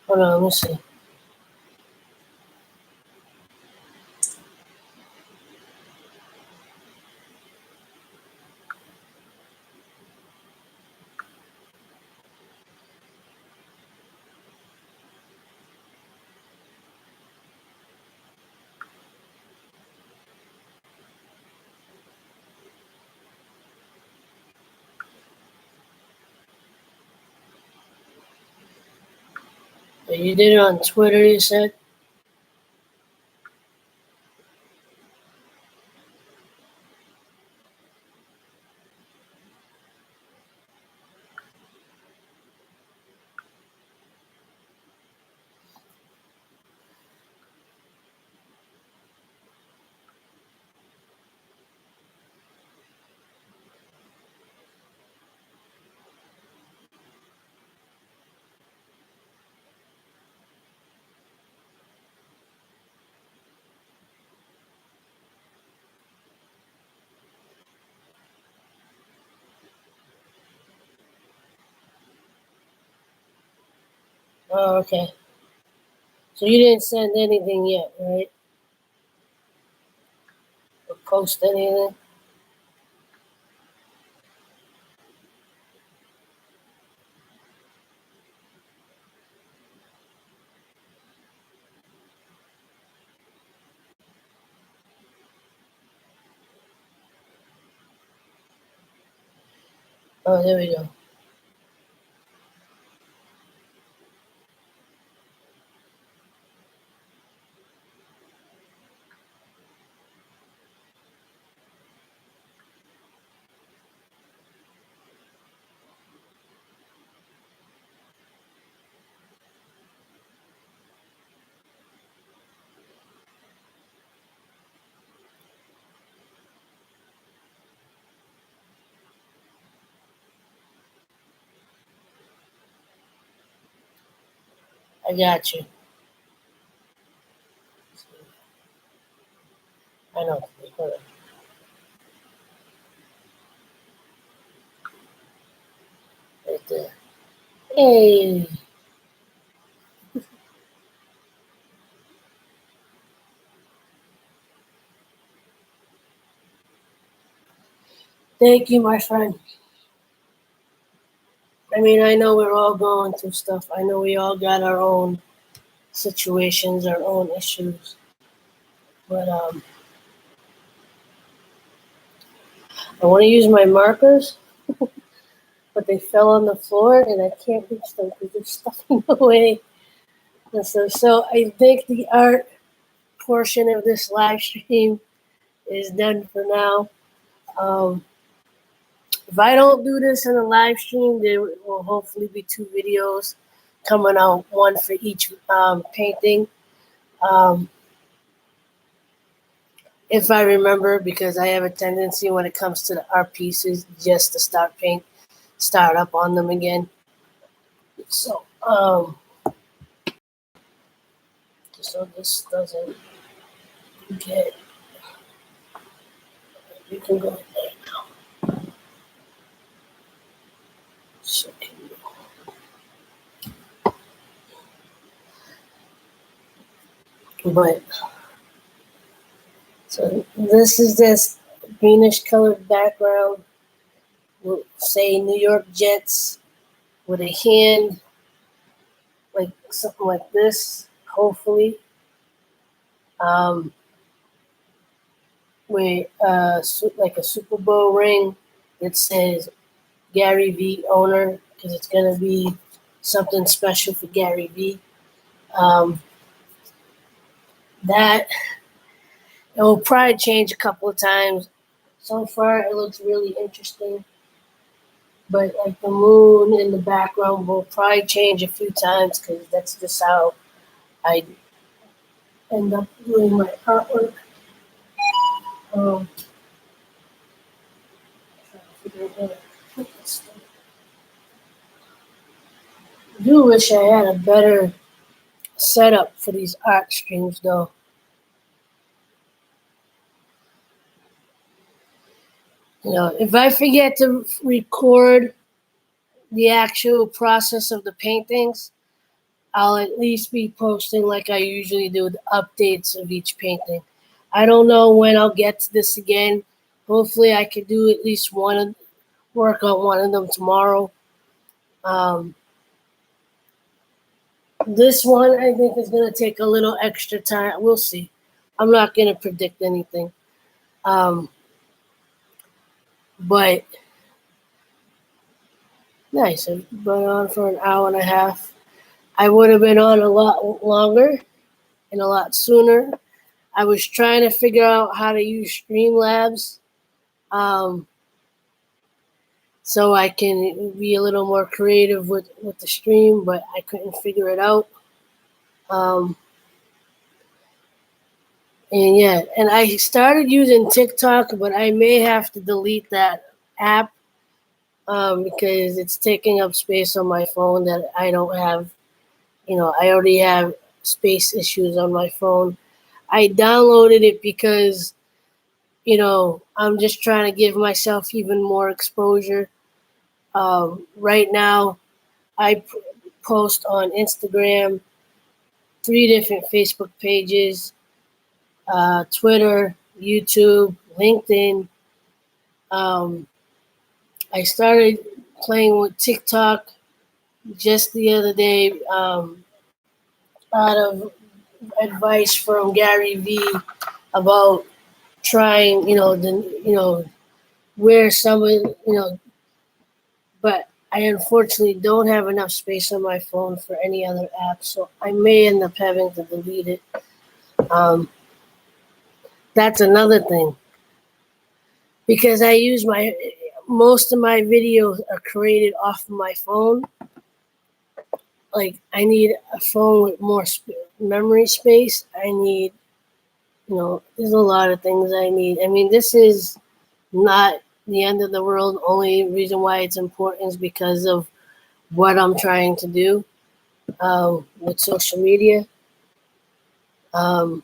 Hold on, let me see. You did it on Twitter, you said? Oh, okay. So you didn't send anything yet, right? Or post anything? Oh, there we go. I got you. I know. Hold on. Right there. Hey. Thank you, my friend. I mean, I know we're all going through stuff. I know we all got our own situations, our own issues. But I want to use my markers, but they fell on the floor and I can't reach them because they're stuck in the way. And so I think the art portion of this live stream is done for now. Um, if I don't do this in a live stream, there will hopefully be 2 videos coming out, one for each painting. Um, if I remember, because I have a tendency when it comes to the art pieces just to start up on them again. So, so this doesn't get. You can go there now. So but so this is this greenish colored background. We'll say New York Jets with a hand, like something like this, hopefully. Um, with like a Super Bowl ring that says Gary V owner, because it's gonna be something special for Gary V. Um, that it will probably change a couple of times. So far, it looks really interesting. But like the moon in the background will probably change a few times because that's just how I end up doing my artwork. Um, trying to figure out how to put this thing. I do wish I had a better setup for these art streams, though. You know, if I forget to record the actual process of the paintings, I'll at least be posting like I usually do the updates of each painting. I don't know when I'll get to this again. Hopefully, I could do at least work on one of them tomorrow. Um, this one I think is going to take a little extra time. We'll see. I'm not going to predict anything. But nice. I've been on for an hour and a half. I would have been on a lot longer and a lot sooner. I was trying to figure out how to use Streamlabs so I can be a little more creative with the stream, but I couldn't figure it out. And yeah, and I started using TikTok, but I may have to delete that app because it's taking up space on my phone that I don't have. You know, I already have space issues on my phone. I downloaded it because, you know, I'm just trying to give myself even more exposure. Right now, I post on Instagram, 3 different Facebook pages, Twitter, YouTube, LinkedIn. I started playing with TikTok just the other day out of advice from Gary V about trying, where someone, but I unfortunately don't have enough space on my phone for any other app, so I may end up having to delete it. That's another thing. Because I use most of my videos are created off of my phone. Like, I need a phone with more memory space. I need, there's a lot of things I need. I mean, this is not the end of the world. Only reason why it's important is because of what I'm trying to do. with social media. Um,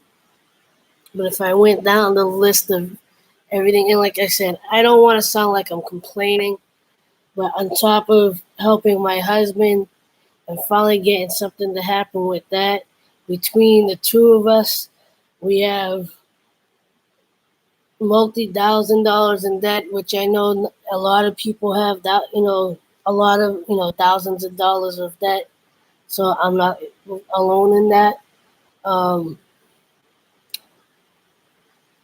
but if I went down the list of everything, and like I said, I don't want to sound like I'm complaining, but on top of helping my husband and finally getting something to happen with that, between the two of us, we have multi-thousand dollars in debt, which I know a lot of people have that, a lot of, thousands of dollars of debt. So I'm not alone in that. Um,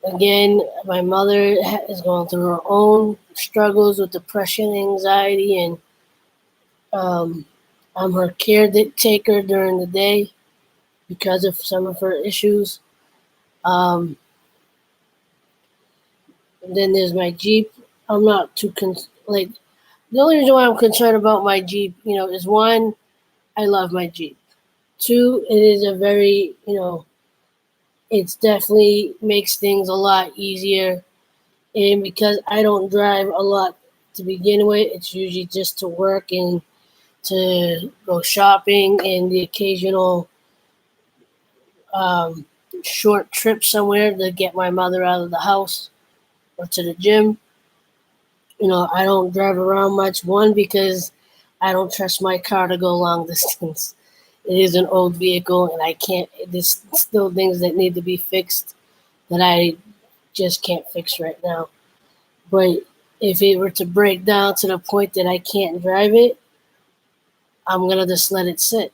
Again, my mother is going through her own struggles with depression, anxiety, and um, I'm her caretaker during the day because of some of her issues. Um, and then there's my Jeep. I'm not too like the only reason why I'm concerned about my Jeep, is one, I love my Jeep. Two, it is a very, it's definitely makes things a lot easier. And because I don't drive a lot to begin with, it's usually just to work and to go shopping and the occasional um, short trip somewhere to get my mother out of the house or to the gym. I don't drive around much. One, because I don't trust my car to go long distance. It is an old vehicle, and I can't. There's still things that need to be fixed that I just can't fix right now. But if it were to break down to the point that I can't drive it, I'm gonna just let it sit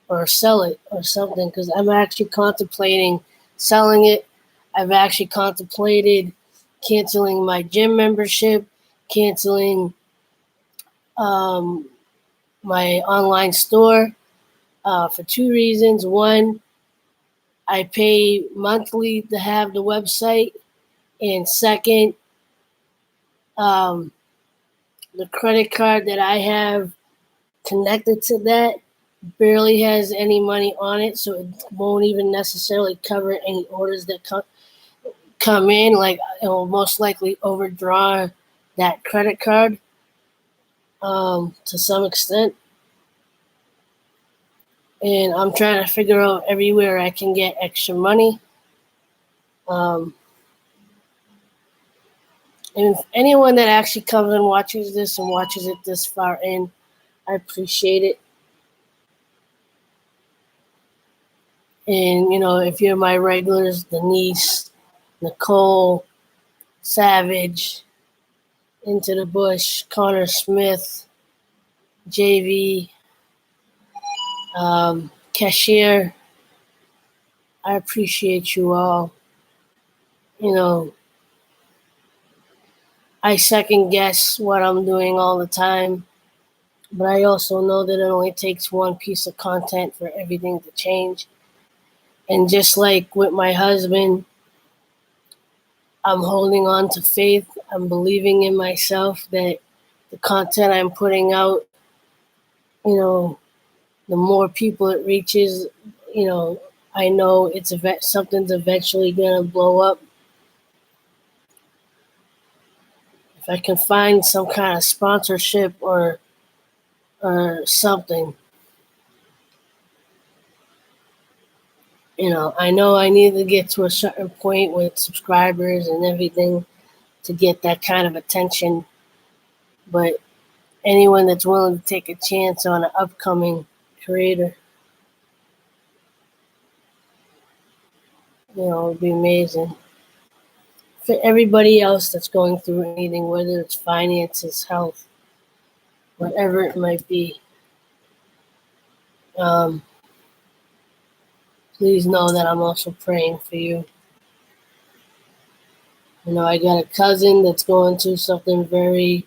or sell it or something because I'm actually contemplating selling it. I've actually contemplated canceling my gym membership, canceling um, my online store for two reasons. One, I pay monthly to have the website, and second, um, the credit card that I have connected to that barely has any money on it, so it won't even necessarily cover any orders that come in. Like, it will most likely overdraw that credit card to some extent. And I'm trying to figure out everywhere I can get extra money. Um, and if anyone that actually comes and watches this and watches it this far in, I appreciate it. And, if you're my regulars, Denise, Nicole, Savage, Into the Bush, Connor Smith, JV, Cashier, I appreciate you all. You know, I second guess what I'm doing all the time, but I also know that it only takes one piece of content for everything to change. And just like with my husband, I'm holding on to faith. I'm believing in myself that the content I'm putting out, you know, the more people it reaches, you know, I know something's eventually gonna blow up. If I can find some kind of sponsorship or something, I know I need to get to a certain point with subscribers and everything to get that kind of attention. But anyone that's willing to take a chance on an upcoming creator, would be amazing. For everybody else that's going through anything, whether it's finances, health, whatever it might be, um, please know that I'm also praying for you. I got a cousin that's going through something very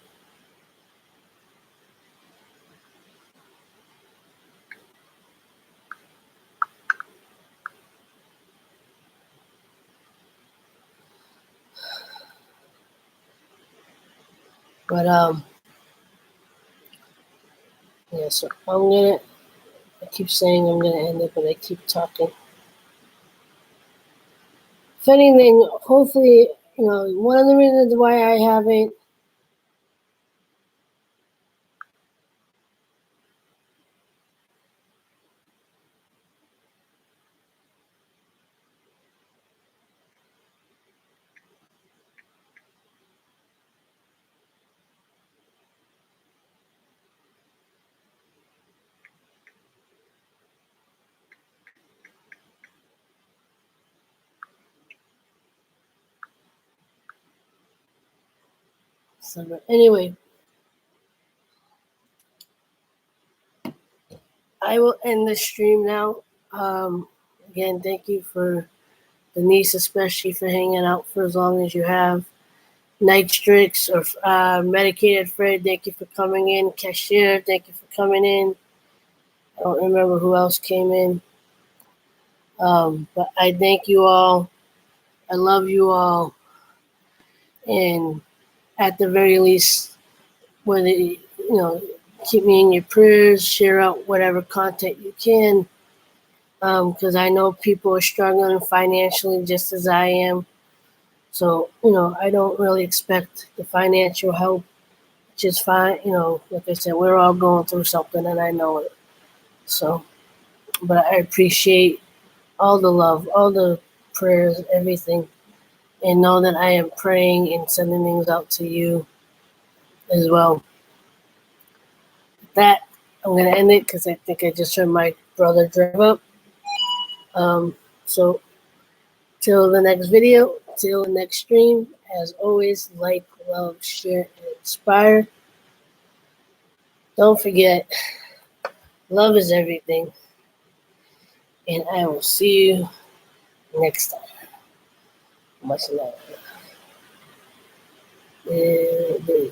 but yeah, so I keep saying I'm gonna end it, but I keep talking. If anything, hopefully, one of the reasons why I haven't So, anyway, I will end the stream now. Again, thank you for Denise, especially for hanging out for as long as you have. Night Strix or Medicated Fred, thank you for coming in. Cashier, thank you for coming in. I don't remember who else came in. But I thank you all. I love you all. And at the very least, whether keep me in your prayers, share out whatever content you can, because I know people are struggling financially just as I am. So I don't really expect the financial help, which is fine. Like I said, we're all going through something, and I know it. So, but I appreciate all the love, all the prayers, everything, and know that I am praying and sending things out to you as well. That I'm gonna end it because I think I just heard my brother drive up. So till the next video, till the next stream, as always, like, love, share, and inspire. Don't forget, love is everything, and I will see you next time. Much love. There you go.